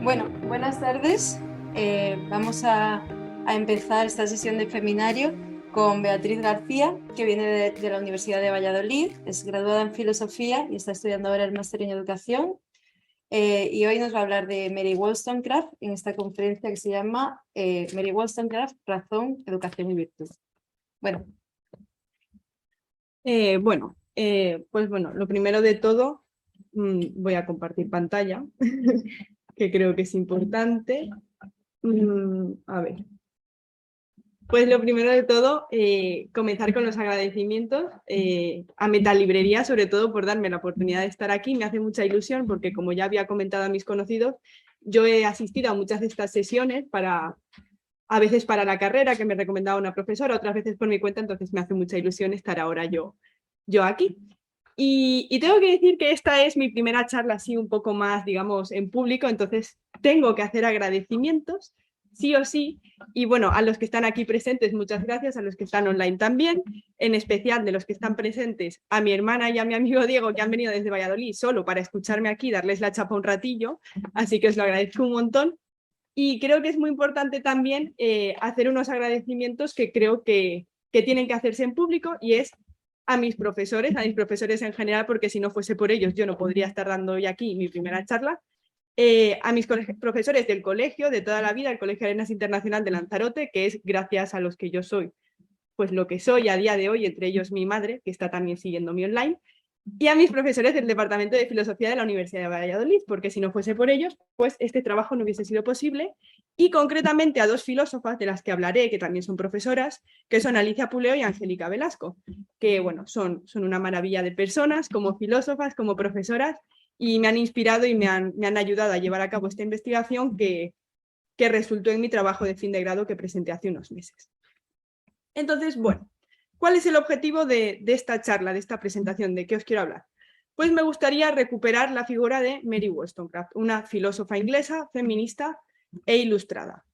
Bueno, buenas tardes. Vamos a empezar esta sesión de Feminario con Beatriz García, que viene de la Universidad de Valladolid, es graduada en Filosofía y está estudiando ahora el máster en Educación. Y hoy nos va a hablar de Mary Wollstonecraft en esta conferencia que se llama Mary Wollstonecraft, Razón, Educación y Virtud. Bueno. Pues bueno, lo primero de todo, voy a compartir pantalla, que creo que es importante. A ver. Pues lo primero de todo, comenzar con los agradecimientos a Metalibrería, sobre todo por darme la oportunidad de estar aquí. Me hace mucha ilusión porque, como ya había comentado a mis conocidos, yo he asistido a muchas de estas sesiones a veces para la carrera que me recomendaba una profesora, otras veces por mi cuenta, entonces me hace mucha ilusión estar ahora yo aquí. Y tengo que decir que esta es mi primera charla así un poco más, digamos, en público, entonces tengo que hacer agradecimientos, sí o sí, y bueno, a los que están aquí presentes, muchas gracias, a los que están online también, en especial de los que están presentes, a mi hermana y a mi amigo Diego, que han venido desde Valladolid solo para escucharme aquí, darles la chapa un ratillo, así que os lo agradezco un montón. Y creo que es muy importante también hacer unos agradecimientos que creo que tienen que hacerse en público, y es a mis profesores en general, porque si no fuese por ellos yo no podría estar dando hoy aquí mi primera charla, a mis profesores del colegio de toda la vida, el Colegio Arenas Internacional de Lanzarote, que es gracias a los que yo soy pues lo que soy a día de hoy, entre ellos mi madre, que está también siguiéndome online, y a mis profesores del Departamento de Filosofía de la Universidad de Valladolid, porque si no fuese por ellos, pues este trabajo no hubiese sido posible, y concretamente a dos filósofas de las que hablaré, que también son profesoras, que son Alicia Puleo y Angélica Velasco, que bueno, son una maravilla de personas, como filósofas, como profesoras, y me han inspirado y me han ayudado a llevar a cabo esta investigación que resultó en mi trabajo de fin de grado que presenté hace unos meses. Entonces, bueno, ¿cuál es el objetivo de esta charla, de esta presentación? ¿De qué os quiero hablar? Pues me gustaría recuperar la figura de Mary Wollstonecraft, una filósofa inglesa, feminista e ilustrada.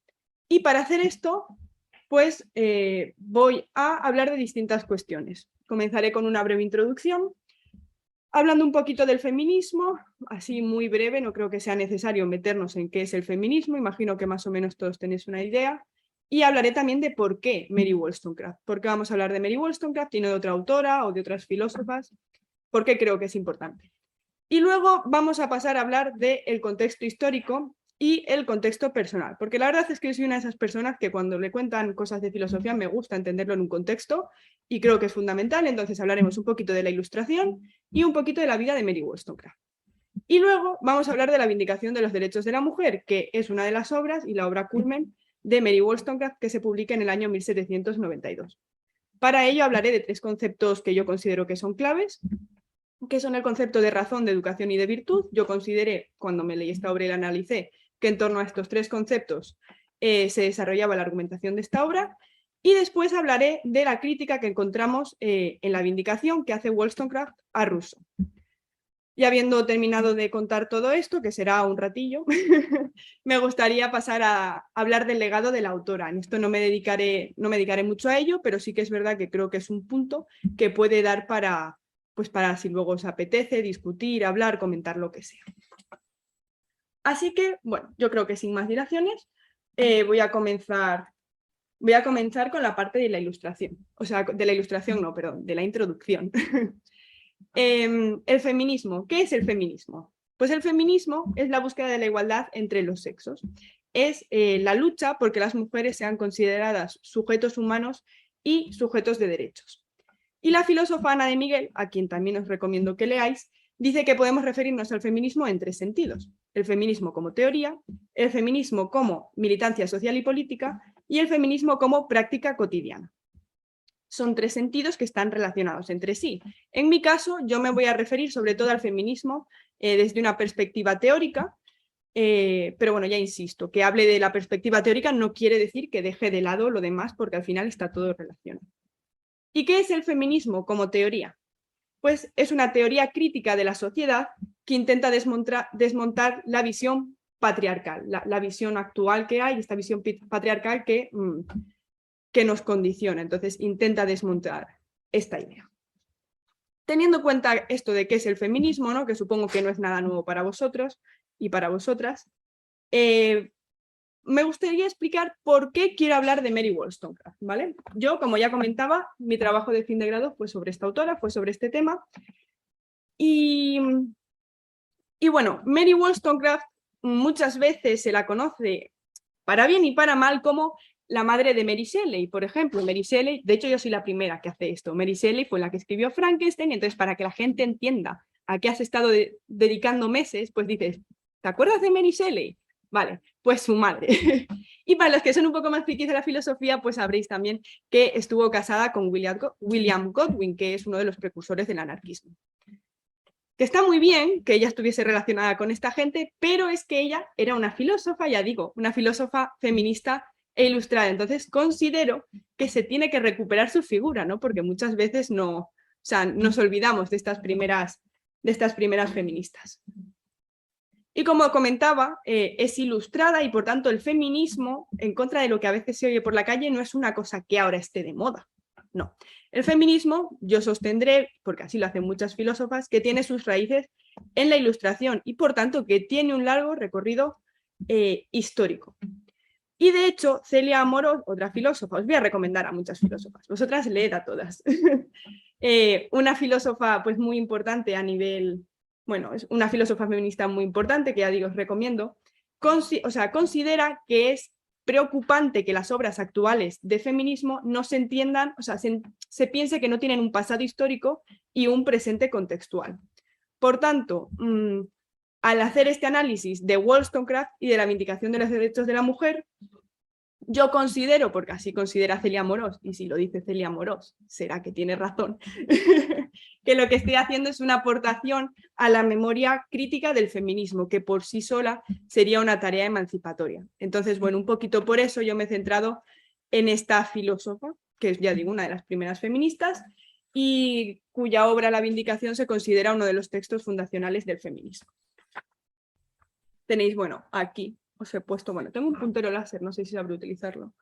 Y para hacer esto, pues voy a hablar de distintas cuestiones. Comenzaré con una breve introducción, hablando un poquito del feminismo, así muy breve, no creo que sea necesario meternos en qué es el feminismo, imagino que más o menos todos tenéis una idea. Y hablaré también de por qué Mary Wollstonecraft. ¿Por qué vamos a hablar de Mary Wollstonecraft y no de otra autora o de otras filósofas? ¿Por qué creo que es importante? Y luego vamos a pasar a hablar del contexto histórico y el contexto personal. Porque la verdad es que soy una de esas personas que cuando le cuentan cosas de filosofía me gusta entenderlo en un contexto y creo que es fundamental. Entonces hablaremos un poquito de la Ilustración y un poquito de la vida de Mary Wollstonecraft. Y luego vamos a hablar de la Vindicación de los Derechos de la Mujer, que es una de las obras y la obra culmen de Mary Wollstonecraft, que se publica en el año 1792. Para ello hablaré de tres conceptos que yo considero que son claves, que son el concepto de razón, de educación y de virtud. Yo consideré, cuando me leí esta obra y la analicé, que en torno a estos tres conceptos se desarrollaba la argumentación de esta obra. Y después hablaré de la crítica que encontramos en la Vindicación que hace Wollstonecraft a Rousseau. Y habiendo terminado de contar todo esto, que será un ratillo, me gustaría pasar a hablar del legado de la autora. En esto no me dedicaré mucho a ello, pero sí que es verdad que creo que es un punto que puede dar para si luego os apetece discutir, hablar, comentar lo que sea. Así que, bueno, yo creo que sin más dilaciones voy a comenzar con la parte de la ilustración. O sea, de la ilustración no, perdón, de la introducción. El feminismo. ¿Qué es el feminismo? Pues el feminismo es la búsqueda de la igualdad entre los sexos. Es la lucha porque las mujeres sean consideradas sujetos humanos y sujetos de derechos. Y la filósofa Ana de Miguel, a quien también os recomiendo que leáis, dice que podemos referirnos al feminismo en tres sentidos. El feminismo como teoría, el feminismo como militancia social y política y el feminismo como práctica cotidiana. Son tres sentidos que están relacionados entre sí. En mi caso, yo me voy a referir sobre todo al feminismo desde una perspectiva teórica, pero bueno, ya insisto, que hable de la perspectiva teórica no quiere decir que deje de lado lo demás, porque al final está todo relacionado. ¿Y qué es el feminismo como teoría? Pues es una teoría crítica de la sociedad que intenta desmontar la visión patriarcal, la visión actual que hay, esta visión patriarcal que nos condiciona. Entonces intenta desmontar esta idea. Teniendo en cuenta esto de qué es el feminismo, ¿no? Que supongo que no es nada nuevo para vosotros y para vosotras, me gustaría explicar por qué quiero hablar de Mary Wollstonecraft, ¿vale? Yo, como ya comentaba, mi trabajo de fin de grado fue sobre esta autora, fue sobre este tema. Y bueno, Mary Wollstonecraft muchas veces se la conoce, para bien y para mal, como la madre de Mary Shelley. Por ejemplo, Mary Shelley, de hecho yo soy la primera que hace esto, Mary Shelley fue la que escribió Frankenstein, entonces para que la gente entienda a qué has estado dedicando meses, pues dices, ¿te acuerdas de Mary Shelley? Vale, pues su madre. Y para los que son un poco más frikis de la filosofía, pues sabréis también que estuvo casada con William Godwin, que es uno de los precursores del anarquismo. Que está muy bien que ella estuviese relacionada con esta gente, pero es que ella era una filósofa, ya digo, una filósofa feminista e ilustrada. Entonces considero que se tiene que recuperar su figura, ¿no? Porque muchas veces nos olvidamos de estas primeras feministas. Y como comentaba, es ilustrada y por tanto el feminismo, en contra de lo que a veces se oye por la calle, no es una cosa que ahora esté de moda. No. El feminismo, yo sostendré, porque así lo hacen muchas filósofas, que tiene sus raíces en la Ilustración y por tanto que tiene un largo recorrido histórico. Y de hecho, Celia Amorós, otra filósofa, os voy a recomendar a muchas filósofas, vosotras leed a todas. Una filósofa pues muy importante a nivel, bueno, es una filósofa feminista muy importante que ya digo, os recomiendo, considera que es preocupante que las obras actuales de feminismo no se entiendan, o sea, se piense que no tienen un pasado histórico y un presente contextual. Por tanto, al hacer este análisis de Wollstonecraft y de la vindicación de los derechos de la mujer, yo considero, porque así considera Celia Amorós, y si lo dice Celia Amorós, será que tiene razón, que lo que estoy haciendo es una aportación a la memoria crítica del feminismo, que por sí sola sería una tarea emancipatoria. Entonces, bueno, un poquito por eso yo me he centrado en esta filósofa, que es, ya digo, una de las primeras feministas, y cuya obra La Vindicación se considera uno de los textos fundacionales del feminismo. Tenéis, bueno, aquí os he puesto, bueno, tengo un puntero láser, no sé si sabré utilizarlo.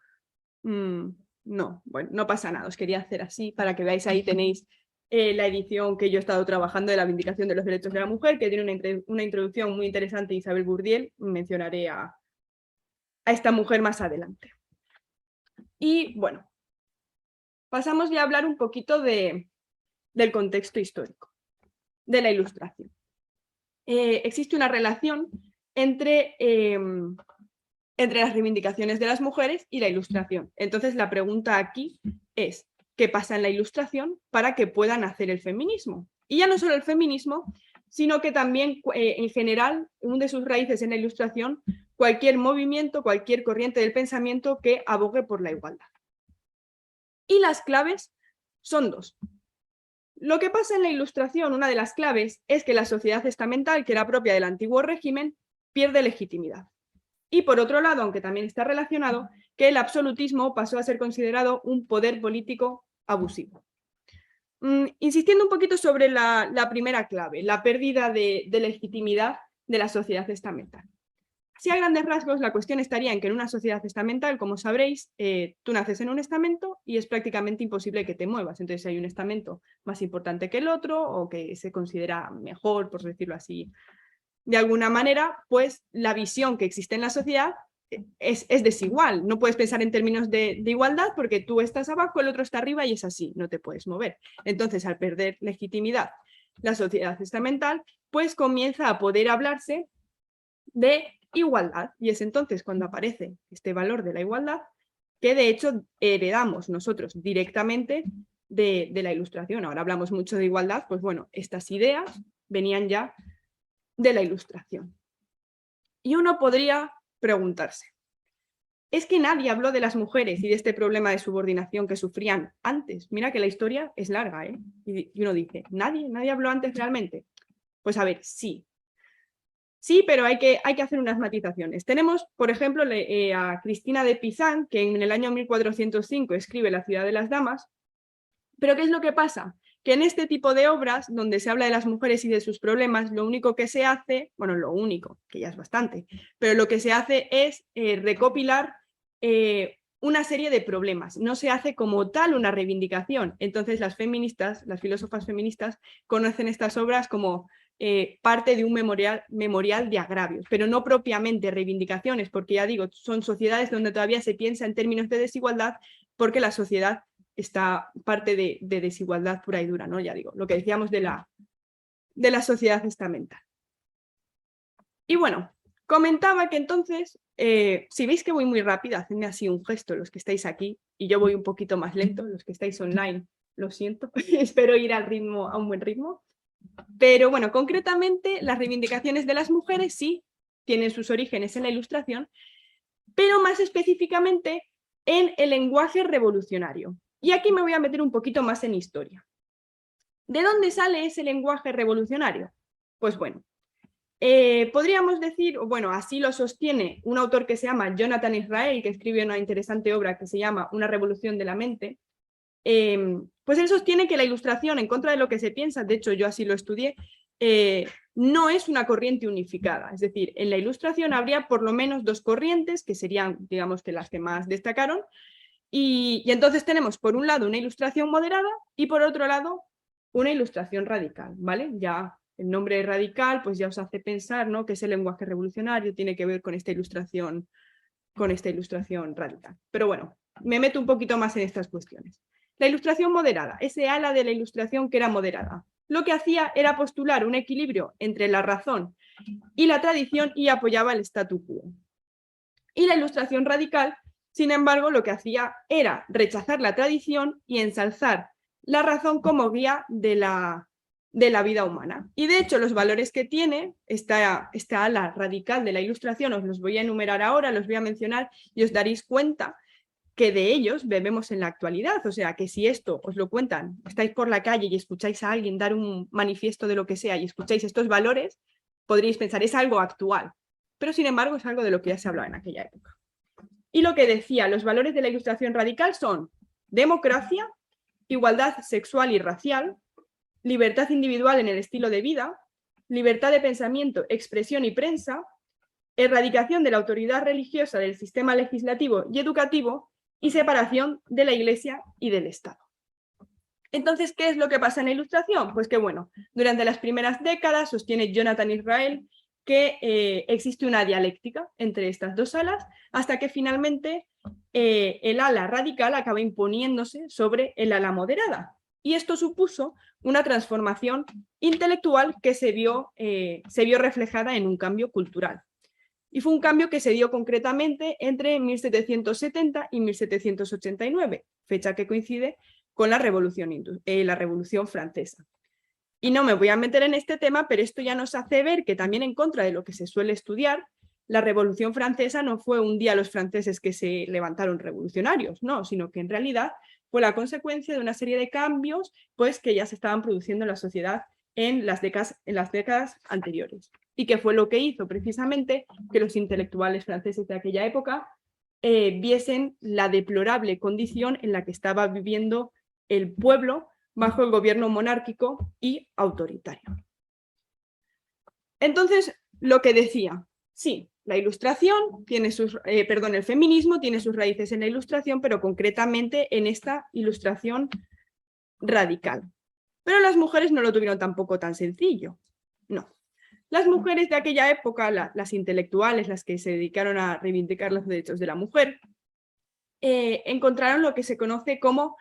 No, bueno, no pasa nada, os quería hacer así para que veáis, ahí tenéis la edición que yo he estado trabajando de La Vindicación de los Derechos de la Mujer, que tiene una introducción muy interesante de Isabel Bourdiel, mencionaré a esta mujer más adelante. Y bueno, pasamos ya a hablar un poquito del contexto histórico, de la Ilustración. Existe una relación entre las reivindicaciones de las mujeres y la Ilustración. Entonces la pregunta aquí es, ¿qué pasa en la Ilustración para que puedan hacer el feminismo? Y ya no solo el feminismo, sino que también en general, una de sus raíces en la Ilustración, cualquier movimiento, cualquier corriente del pensamiento que abogue por la igualdad. Y las claves son dos. Lo que pasa en la Ilustración, una de las claves, es que la sociedad estamental, que era propia del antiguo régimen, pierde legitimidad. Y por otro lado, aunque también está relacionado, que el absolutismo pasó a ser considerado un poder político abusivo. Insistiendo un poquito sobre la primera clave, la pérdida de legitimidad de la sociedad estamental. Si a grandes rasgos la cuestión estaría en que en una sociedad estamental, como sabréis, tú naces en un estamento y es prácticamente imposible que te muevas. Entonces hay un estamento más importante que el otro o que se considera mejor, por decirlo así, de alguna manera, pues la visión que existe en la sociedad es desigual. No puedes pensar en términos de igualdad porque tú estás abajo, el otro está arriba y es así, no te puedes mover. Entonces, al perder legitimidad la sociedad estamental, pues comienza a poder hablarse de igualdad. Y es entonces cuando aparece este valor de la igualdad que de hecho heredamos nosotros directamente de la Ilustración. Ahora hablamos mucho de igualdad, pues bueno, estas ideas venían ya de la Ilustración. Y uno podría preguntarse, ¿es que nadie habló de las mujeres y de este problema de subordinación que sufrían antes? Mira que la historia es larga, ¿eh? Y uno dice, ¿nadie habló antes realmente? Pues a ver, sí. Sí, pero hay que hacer unas matizaciones. Tenemos, por ejemplo, a Cristina de Pizan, que en el año 1405 escribe La ciudad de las damas. ¿Pero qué es lo que pasa? Que en este tipo de obras, donde se habla de las mujeres y de sus problemas, lo único que se hace, bueno, lo único, que ya es bastante, pero lo que se hace es recopilar una serie de problemas. No se hace como tal una reivindicación. Entonces las feministas, las filósofas feministas, conocen estas obras como parte de un memorial de agravios, pero no propiamente reivindicaciones, porque ya digo, son sociedades donde todavía se piensa en términos de desigualdad, porque la sociedad está parte de desigualdad pura y dura, ¿no? Ya digo, lo que decíamos de la sociedad estamental. Y bueno, comentaba que entonces, si veis que voy muy rápida, hacedme así un gesto los que estáis aquí, y yo voy un poquito más lento, los que estáis online, lo siento, espero ir a un buen ritmo. Pero bueno, concretamente las reivindicaciones de las mujeres sí tienen sus orígenes en la Ilustración, pero más específicamente en el lenguaje revolucionario. Y aquí me voy a meter un poquito más en historia. ¿De dónde sale ese lenguaje revolucionario? Pues bueno, podríamos decir, bueno, así lo sostiene un autor que se llama Jonathan Israel, que escribe una interesante obra que se llama Una revolución de la mente. Pues él sostiene que la Ilustración, en contra de lo que se piensa, de hecho yo así lo estudié, no es una corriente unificada. Es decir, en la Ilustración habría por lo menos dos corrientes, que serían, digamos, que las que más destacaron, y entonces tenemos por un lado una Ilustración moderada y por otro lado una Ilustración radical, ¿vale? Ya el nombre radical pues ya os hace pensar, ¿no?, que ese lenguaje revolucionario tiene que ver con esta ilustración radical. Pero bueno, me meto un poquito más en estas cuestiones. La Ilustración moderada, ese ala de la Ilustración que era moderada, lo que hacía era postular un equilibrio entre la razón y la tradición y apoyaba el statu quo. Y la Ilustración radical, sin embargo, lo que hacía era rechazar la tradición y ensalzar la razón como guía de la vida humana. Y de hecho, los valores que tiene esta ala radical de la Ilustración, os los voy a enumerar ahora, los voy a mencionar y os daréis cuenta que de ellos bebemos en la actualidad. O sea, que si esto os lo cuentan, estáis por la calle y escucháis a alguien dar un manifiesto de lo que sea y escucháis estos valores, podríais pensar, es algo actual. Pero sin embargo es algo de lo que ya se hablaba en aquella época. Y lo que decía, los valores de la Ilustración radical son democracia, igualdad sexual y racial, libertad individual en el estilo de vida, libertad de pensamiento, expresión y prensa, erradicación de la autoridad religiosa del sistema legislativo y educativo y separación de la Iglesia y del Estado. Entonces, ¿qué es lo que pasa en la Ilustración? Pues que, bueno, durante las primeras décadas sostiene Jonathan Israel que existe una dialéctica entre estas dos alas hasta que finalmente el ala radical acaba imponiéndose sobre el ala moderada. Y esto supuso una transformación intelectual que se vio reflejada en un cambio cultural. Y fue un cambio que se dio concretamente entre 1770 y 1789, fecha que coincide con la Revolución Francesa. Y no me voy a meter en este tema, pero esto ya nos hace ver que también en contra de lo que se suele estudiar, la Revolución Francesa no fue un día los franceses que se levantaron revolucionarios, no, sino que en realidad fue la consecuencia de una serie de cambios pues, que ya se estaban produciendo en la sociedad en las décadas anteriores. Y que fue lo que hizo precisamente que los intelectuales franceses de aquella época viesen la deplorable condición en la que estaba viviendo el pueblo bajo el gobierno monárquico y autoritario. Entonces, lo que decía, sí, la Ilustración tiene el feminismo tiene sus raíces en la Ilustración, pero concretamente en esta Ilustración radical. Pero las mujeres no lo tuvieron tampoco tan sencillo, no. Las mujeres de aquella época, las intelectuales, las que se dedicaron a reivindicar los derechos de la mujer, encontraron lo que se conoce como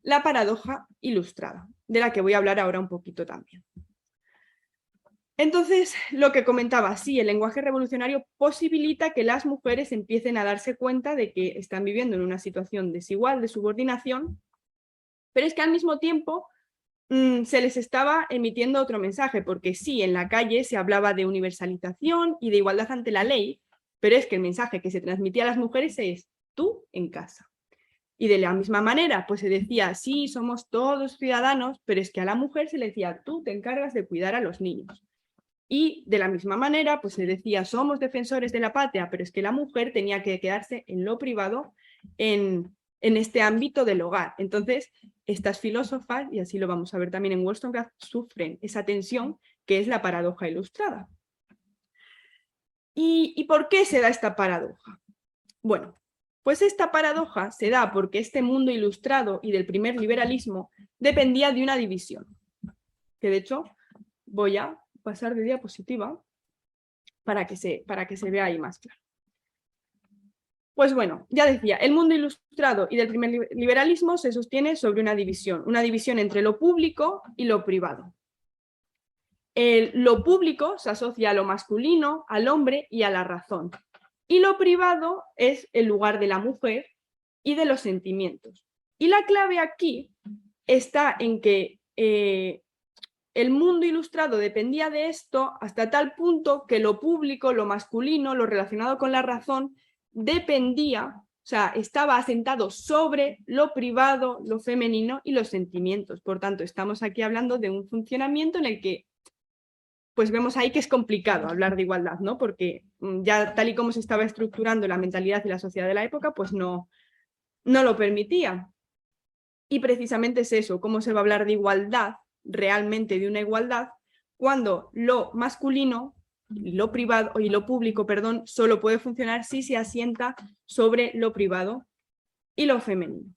la paradoja ilustrada, de la que voy a hablar ahora un poquito también. Entonces, lo que comentaba, sí, el lenguaje revolucionario posibilita que las mujeres empiecen a darse cuenta de que están viviendo en una situación desigual de subordinación, pero es que al mismo tiempo se les estaba emitiendo otro mensaje, porque sí, en la calle se hablaba de universalización y de igualdad ante la ley, pero es que el mensaje que se transmitía a las mujeres es tú en casa. Y de la misma manera, pues se decía, sí, somos todos ciudadanos, pero es que a la mujer se le decía, tú te encargas de cuidar a los niños. Y de la misma manera, pues se decía, somos defensores de la patria, pero es que la mujer tenía que quedarse en lo privado, en este ámbito del hogar. Entonces, estas filósofas, y así lo vamos a ver también en Wollstonecraft, sufren esa tensión que es la paradoja ilustrada. ¿Y por qué se da esta paradoja? Bueno, pues esta paradoja se da porque este mundo ilustrado y del primer liberalismo dependía de una división, que de hecho voy a pasar de diapositiva para que se vea ahí más claro. Pues bueno, ya decía, el mundo ilustrado y del primer liberalismo se sostiene sobre una división entre lo público y lo privado. Lo público se asocia a lo masculino, al hombre y a la razón. Y lo privado es el lugar de la mujer y de los sentimientos. Y la clave aquí está en que el mundo ilustrado dependía de esto hasta tal punto que lo público, lo masculino, lo relacionado con la razón, dependía, o sea, estaba asentado sobre lo privado, lo femenino y los sentimientos. Por tanto, estamos aquí hablando de un funcionamiento en el que pues vemos ahí que es complicado hablar de igualdad, ¿no? Porque ya tal y como se estaba estructurando la mentalidad y la sociedad de la época, pues no lo permitía. Y precisamente es eso, cómo se va a hablar de igualdad, realmente de una igualdad, cuando lo masculino, lo privado y lo público, perdón, solo puede funcionar si se asienta sobre lo privado y lo femenino.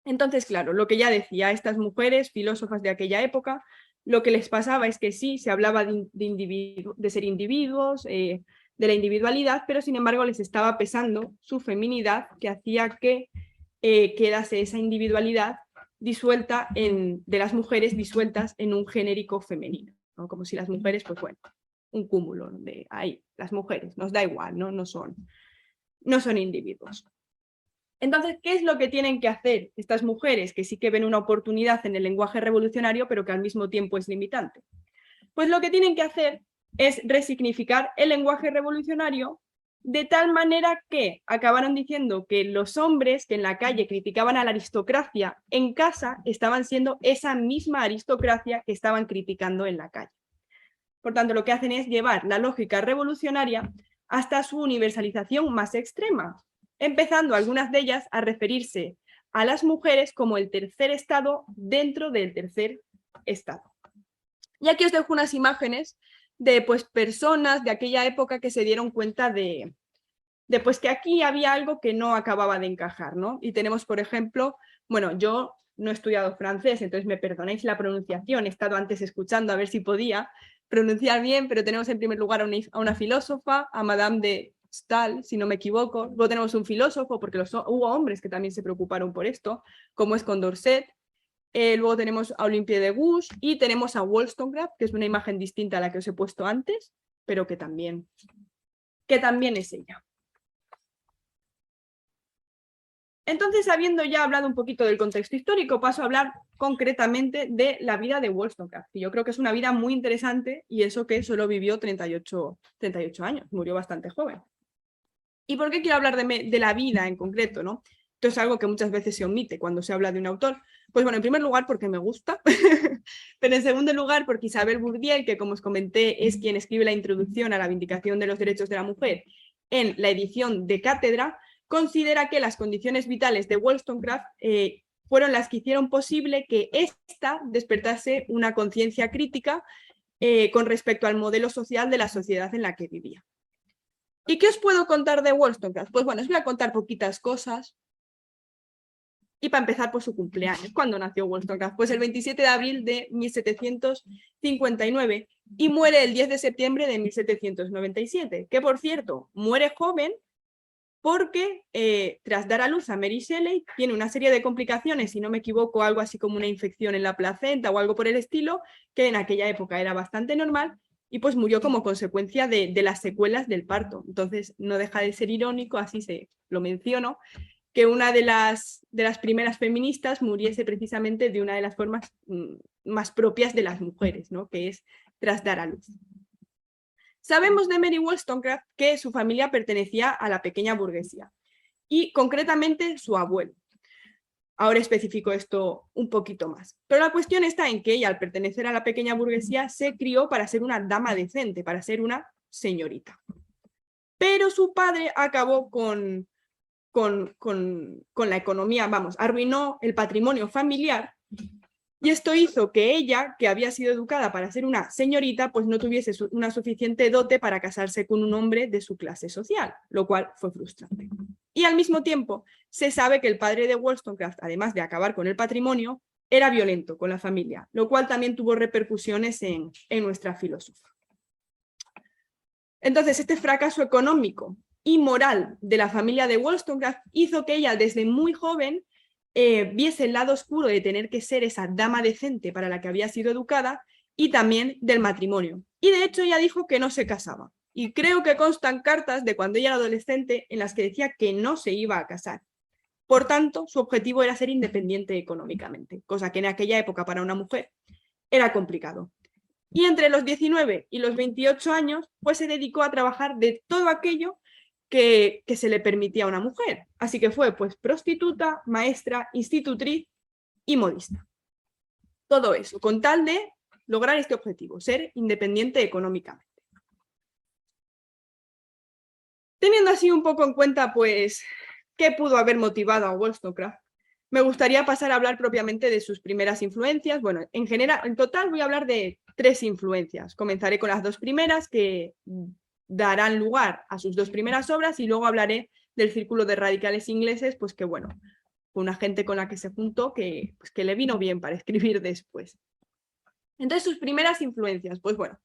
Entonces, claro, lo que ya decía, estas mujeres filósofas de aquella época, lo que les pasaba es que sí, se hablaba de ser individuos, de la individualidad, pero sin embargo les estaba pesando su feminidad, que hacía que quedase esa individualidad disuelta de las mujeres disueltas en un genérico femenino, ¿no? Como si las mujeres, pues bueno, un cúmulo de ahí, las mujeres, nos da igual, ¿no? No son individuos. Entonces, ¿qué es lo que tienen que hacer estas mujeres que sí que ven una oportunidad en el lenguaje revolucionario, pero que al mismo tiempo es limitante? Pues lo que tienen que hacer es resignificar el lenguaje revolucionario de tal manera que acabaron diciendo que los hombres que en la calle criticaban a la aristocracia, en casa estaban siendo esa misma aristocracia que estaban criticando en la calle. Por tanto, lo que hacen es llevar la lógica revolucionaria hasta su universalización más extrema, empezando algunas de ellas a referirse a las mujeres como el tercer estado dentro del tercer estado. Y aquí os dejo unas imágenes de pues, personas de aquella época que se dieron cuenta de pues, que aquí había algo que no acababa de encajar, ¿no? Y tenemos, por ejemplo, bueno, yo no he estudiado francés, entonces me perdonéis la pronunciación, he estado antes escuchando a ver si podía pronunciar bien, pero tenemos en primer lugar a una filósofa, a Madame de Staël, si no me equivoco. Luego tenemos un filósofo, porque hubo hombres que también se preocuparon por esto, como es Condorcet. Luego tenemos a Olympe de Gouges y tenemos a Wollstonecraft, que es una imagen distinta a la que os he puesto antes, pero que también es ella. Entonces, habiendo ya hablado un poquito del contexto histórico, paso a hablar concretamente de la vida de Wollstonecraft, que yo creo que es una vida muy interesante, y eso que solo vivió 38 años, murió bastante joven. ¿Y por qué quiero hablar de la vida en concreto, ¿no? Esto es algo que muchas veces se omite cuando se habla de un autor. Pues bueno, en primer lugar porque me gusta, pero en segundo lugar porque Isabel Bourdieu, que como os comenté es quien escribe la introducción a la Vindicación de los Derechos de la Mujer en la edición de Cátedra, considera que las condiciones vitales de Wollstonecraft fueron las que hicieron posible que ésta despertase una conciencia crítica con respecto al modelo social de la sociedad en la que vivía. ¿Y qué os puedo contar de Wollstonecraft? Pues bueno, os voy a contar poquitas cosas. Y para empezar, por su cumpleaños. ¿Cuándo nació Wollstonecraft? Pues el 27 de abril de 1759 y muere el 10 de septiembre de 1797, que por cierto, muere joven porque tras dar a luz a Mary Shelley tiene una serie de complicaciones, si no me equivoco, algo así como una infección en la placenta o algo por el estilo, que en aquella época era bastante normal, y pues murió como consecuencia de las secuelas del parto. Entonces no deja de ser irónico, así se lo menciono, que una de las primeras feministas muriese precisamente de una de las formas más propias de las mujeres, ¿no? Que es tras dar a luz. Sabemos de Mary Wollstonecraft que su familia pertenecía a la pequeña burguesía y concretamente su abuelo. Ahora especifico esto un poquito más. Pero la cuestión está en que ella, al pertenecer a la pequeña burguesía, se crió para ser una dama decente, para ser una señorita. Pero su padre acabó con la economía, vamos, arruinó el patrimonio familiar. Y esto hizo que ella, que había sido educada para ser una señorita, pues no tuviese una suficiente dote para casarse con un hombre de su clase social, lo cual fue frustrante. Y al mismo tiempo, se sabe que el padre de Wollstonecraft, además de acabar con el patrimonio, era violento con la familia, lo cual también tuvo repercusiones en nuestra filósofa. Entonces, este fracaso económico y moral de la familia de Wollstonecraft hizo que ella desde muy joven viese el lado oscuro de tener que ser esa dama decente para la que había sido educada y también del matrimonio. Y de hecho ella dijo que no se casaba. Y creo que constan cartas de cuando ella era adolescente en las que decía que no se iba a casar. Por tanto, su objetivo era ser independiente económicamente, cosa que en aquella época para una mujer era complicado. Y entre los 19 y los 28 años, pues se dedicó a trabajar de todo aquello que se le permitía a una mujer. Así que fue pues prostituta, maestra, institutriz y modista. Todo eso, con tal de lograr este objetivo, ser independiente económicamente. Teniendo así un poco en cuenta, pues, qué pudo haber motivado a Wollstonecraft, me gustaría pasar a hablar propiamente de sus primeras influencias. Bueno, en general, en total voy a hablar de 3 influencias. Comenzaré con las 2 primeras que darán lugar a sus 2 primeras obras y luego hablaré del círculo de radicales ingleses, pues que bueno, fue una gente con la que se juntó que le vino bien para escribir después. Entonces, sus primeras influencias, pues bueno,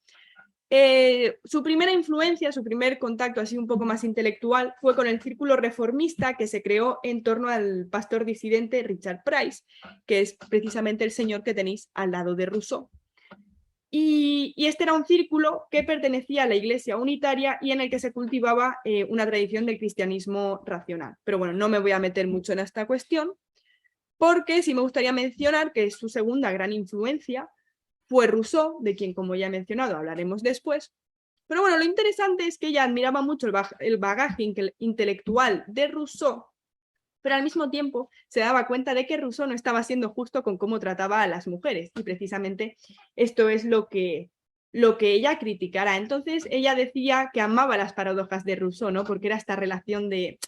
su primera influencia, su primer contacto así un poco más intelectual fue con el círculo reformista que se creó en torno al pastor disidente Richard Price, que es precisamente el señor que tenéis al lado de Rousseau. Y este era un círculo que pertenecía a la Iglesia unitaria y en el que se cultivaba una tradición del cristianismo racional. Pero bueno, no me voy a meter mucho en esta cuestión, porque sí me gustaría mencionar que su segunda gran influencia fue Rousseau, de quien, como ya he mencionado, hablaremos después. Pero bueno, lo interesante es que ella admiraba mucho el bagaje intelectual de Rousseau, pero al mismo tiempo se daba cuenta de que Rousseau no estaba siendo justo con cómo trataba a las mujeres, y precisamente esto es lo que ella criticara. Entonces ella decía que amaba las paradojas de Rousseau, ¿no? Porque era esta relación de,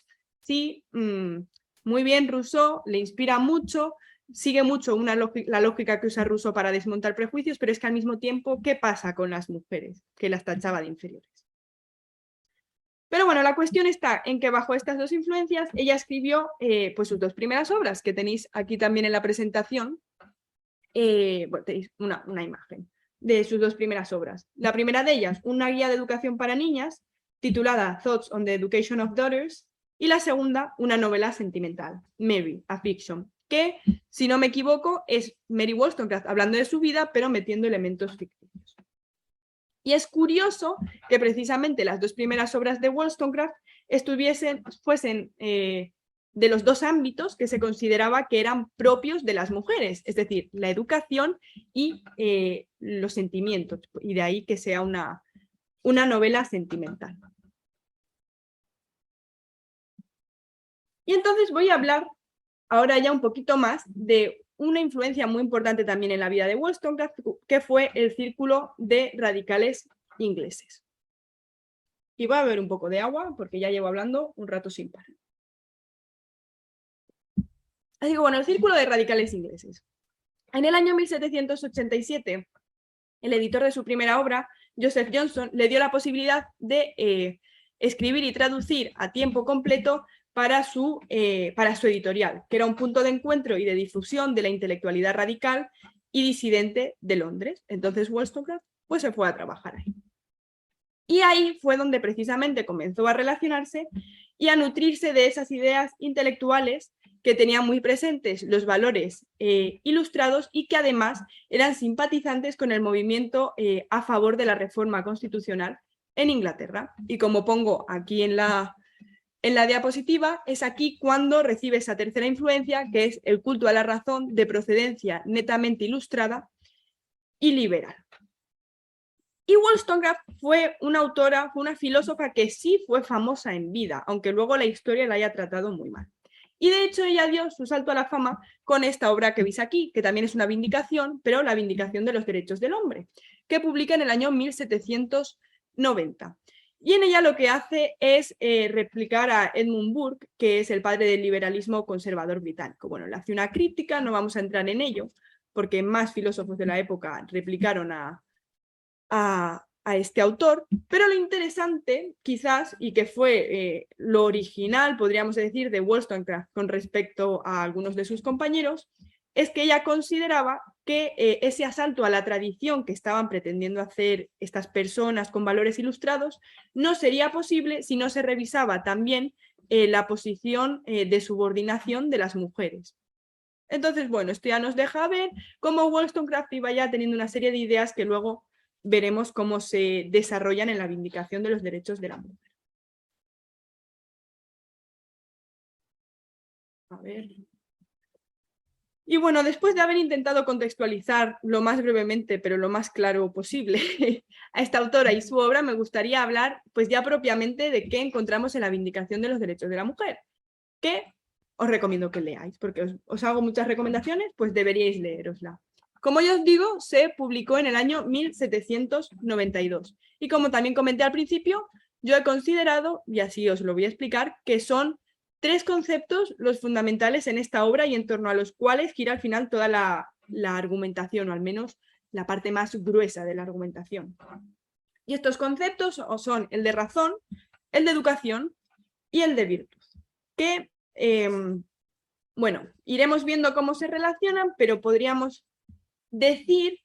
sí, muy bien Rousseau, le inspira mucho, sigue mucho la lógica que usa Rousseau para desmontar prejuicios, pero es que al mismo tiempo, ¿qué pasa con las mujeres? Que las tachaba de inferiores. Pero bueno, la cuestión está en que bajo estas 2 influencias ella escribió pues sus 2 primeras obras, que tenéis aquí también en la presentación. Bueno, tenéis una imagen de sus 2 primeras obras. La primera de ellas, una guía de educación para niñas, titulada Thoughts on the Education of Daughters, y la segunda, una novela sentimental, Mary, a Fiction, que, si no me equivoco, es Mary Wollstonecraft hablando de su vida, pero metiendo elementos ficticios. Y es curioso que precisamente las 2 primeras obras de Wollstonecraft fuesen de los 2 ámbitos que se consideraba que eran propios de las mujeres, es decir, la educación y los sentimientos, y de ahí que sea una novela sentimental. Y entonces voy a hablar ahora ya un poquito más de una influencia muy importante también en la vida de Wollstonecraft, que fue el círculo de radicales ingleses. Y voy a beber un poco de agua porque ya llevo hablando un rato sin parar. Así que bueno, el círculo de radicales ingleses. En el año 1787, el editor de su primera obra, Joseph Johnson, le dio la posibilidad de escribir y traducir a tiempo completo para su editorial, que era un punto de encuentro y de difusión de la intelectualidad radical y disidente de Londres. Entonces Wollstonecraft pues, se fue a trabajar ahí. Y ahí fue donde precisamente comenzó a relacionarse y a nutrirse de esas ideas intelectuales que tenían muy presentes los valores ilustrados y que además eran simpatizantes con el movimiento a favor de la reforma constitucional en Inglaterra. Y como pongo aquí en la diapositiva, es aquí cuando recibe esa tercera influencia, que es el culto a la razón de procedencia netamente ilustrada y liberal. Y Wollstonecraft fue una autora, fue una filósofa que sí fue famosa en vida, aunque luego la historia la haya tratado muy mal. Y de hecho ella dio su salto a la fama con esta obra que veis aquí, que también es una vindicación, pero la vindicación de los derechos del hombre, que publica en el año 1790. Y en ella lo que hace es replicar a Edmund Burke, que es el padre del liberalismo conservador británico. Bueno, le hace una crítica, no vamos a entrar en ello, porque más filósofos de la época replicaron a este autor, pero lo interesante quizás, y que fue lo original, podríamos decir, de Wollstonecraft con respecto a algunos de sus compañeros, es que ella consideraba que ese asalto a la tradición que estaban pretendiendo hacer estas personas con valores ilustrados no sería posible si no se revisaba también la posición de subordinación de las mujeres. Entonces, bueno, esto ya nos deja ver cómo Wollstonecraft iba ya teniendo una serie de ideas que luego veremos cómo se desarrollan en la vindicación de los derechos de la mujer. A ver. Y bueno, después de haber intentado contextualizar lo más brevemente, pero lo más claro posible, a esta autora y su obra, me gustaría hablar pues ya propiamente de qué encontramos en la vindicación de los derechos de la mujer, que os recomiendo que leáis, porque os hago muchas recomendaciones, pues deberíais leerosla. Como ya os digo, se publicó en el año 1792. Y como también comenté al principio, yo he considerado, y así os lo voy a explicar, que son 3 conceptos los fundamentales en esta obra y en torno a los cuales gira al final toda la argumentación, o al menos la parte más gruesa de la argumentación. Y estos conceptos son el de razón, el de educación y el de virtud, que, bueno, iremos viendo cómo se relacionan, pero podríamos decir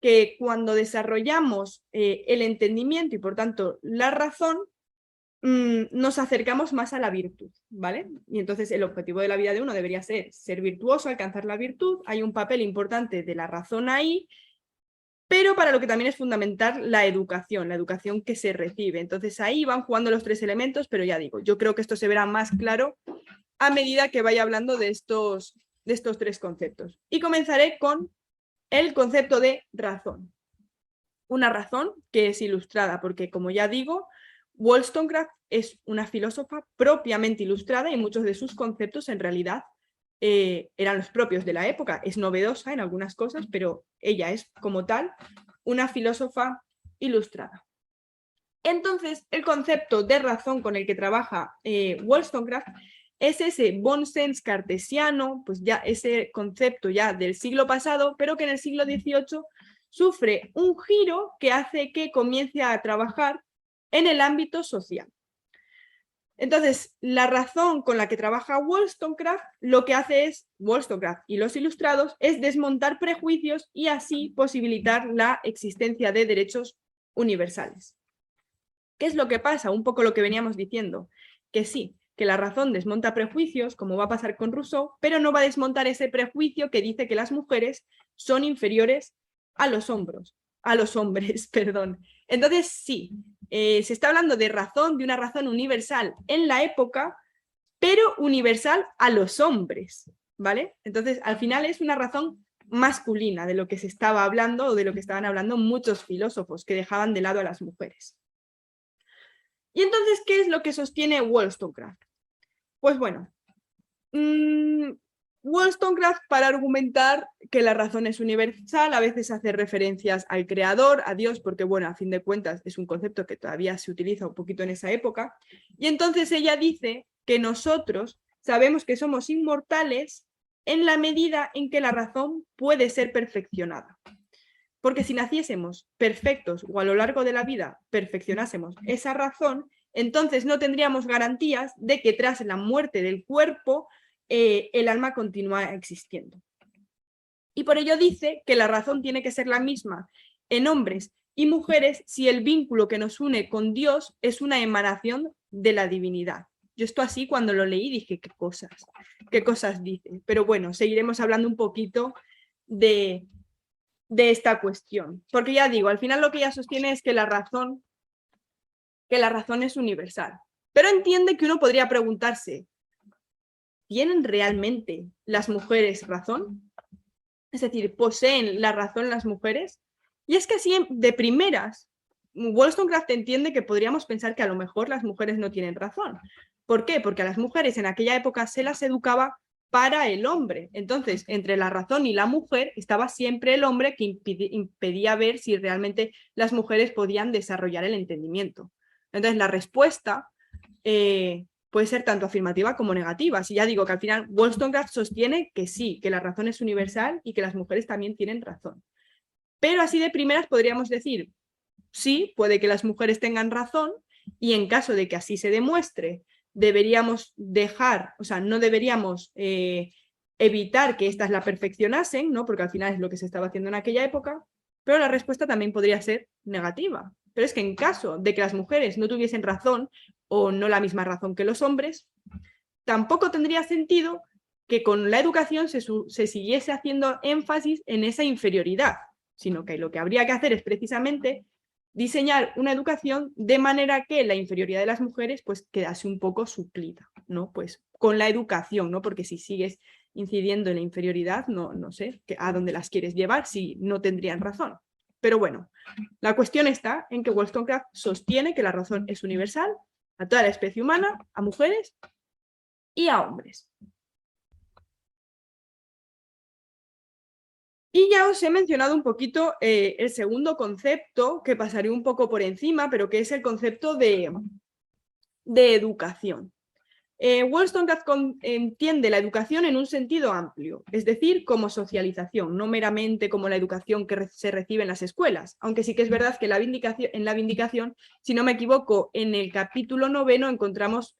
que cuando desarrollamos el entendimiento y por tanto la razón, nos acercamos más a la virtud, ¿vale? Y entonces el objetivo de la vida de uno debería ser virtuoso, alcanzar la virtud. Hay un papel importante de la razón ahí, pero para lo que también es fundamental la educación que se recibe. Entonces ahí van jugando los 3 elementos, pero ya digo, yo creo que esto se verá más claro a medida que vaya hablando de estos 3 conceptos. Y comenzaré con el concepto de razón. Una razón que es ilustrada, porque como ya digo, Wollstonecraft es una filósofa propiamente ilustrada y muchos de sus conceptos en realidad eran los propios de la época. Es novedosa en algunas cosas, pero ella es como tal una filósofa ilustrada. Entonces, el concepto de razón con el que trabaja Wollstonecraft es ese bon sens cartesiano, pues ya ese concepto ya del siglo pasado, pero que en el siglo XVIII sufre un giro que hace que comience a trabajar en el ámbito social. Entonces, la razón con la que trabaja Wollstonecraft, lo que hace es, Wollstonecraft y los ilustrados, es desmontar prejuicios y así posibilitar la existencia de derechos universales. ¿Qué es lo que pasa? Un poco lo que veníamos diciendo, que sí, que la razón desmonta prejuicios, como va a pasar con Rousseau, pero no va a desmontar ese prejuicio que dice que las mujeres son inferiores a los hombres, perdón. Entonces, sí, se está hablando de una razón universal en la época, pero universal a los hombres, ¿vale? Entonces, al final es una razón masculina de lo que se estaba hablando o de lo que estaban hablando muchos filósofos que dejaban de lado a las mujeres. Y entonces, ¿qué es lo que sostiene Wollstonecraft? Pues bueno, Wollstonecraft, para argumentar que la razón es universal, a veces hace referencias al creador, a Dios, porque bueno, a fin de cuentas es un concepto que todavía se utiliza un poquito en esa época, y entonces ella dice que nosotros sabemos que somos inmortales en la medida en que la razón puede ser perfeccionada. Porque si naciésemos perfectos o a lo largo de la vida perfeccionásemos esa razón, entonces no tendríamos garantías de que tras la muerte del cuerpo el alma continúa existiendo. Y por ello dice que la razón tiene que ser la misma en hombres y mujeres si el vínculo que nos une con Dios es una emanación de la divinidad. Yo esto así cuando lo leí dije, qué cosas dice. Pero bueno, seguiremos hablando un poquito de esta cuestión. Porque ya digo, al final lo que ella sostiene es que la razón es universal. Pero entiende que uno podría preguntarse, ¿tienen realmente las mujeres razón? Es decir, ¿poseen la razón las mujeres? Y es que así de primeras, Wollstonecraft entiende que podríamos pensar que a lo mejor las mujeres no tienen razón. ¿Por qué? Porque a las mujeres en aquella época se las educaba para el hombre. Entonces, entre la razón y la mujer estaba siempre el hombre que impedía ver si realmente las mujeres podían desarrollar el entendimiento. Entonces, la respuesta puede ser tanto afirmativa como negativa. Si ya digo que al final Wollstonecraft sostiene que sí, que la razón es universal y que las mujeres también tienen razón. Pero así de primeras podríamos decir, sí, puede que las mujeres tengan razón y en caso de que así se demuestre, deberíamos dejar, o sea, no deberíamos evitar que éstas la perfeccionasen, ¿no? Porque al final es lo que se estaba haciendo en aquella época, pero la respuesta también podría ser negativa. Pero es que en caso de que las mujeres no tuviesen razón o no la misma razón que los hombres, tampoco tendría sentido que con la educación se siguiese haciendo énfasis en esa inferioridad, sino que lo que habría que hacer es precisamente diseñar una educación de manera que la inferioridad de las mujeres pues quedase un poco suplida, ¿no? Pues con la educación, ¿no? Porque si sigues incidiendo en la inferioridad, no sé a dónde las quieres llevar si no tendrían razón. Pero bueno, la cuestión está en que Wollstonecraft sostiene que la razón es universal a toda la especie humana, a mujeres y a hombres. Y ya os he mencionado un poquito el segundo concepto, que pasaré un poco por encima, pero que es el concepto de educación. Wollstonecraft entiende la educación en un sentido amplio, es decir, como socialización, no meramente como la educación que se recibe en las escuelas, aunque sí que es verdad que en la Vindicación, si no me equivoco, en el capítulo 9 encontramos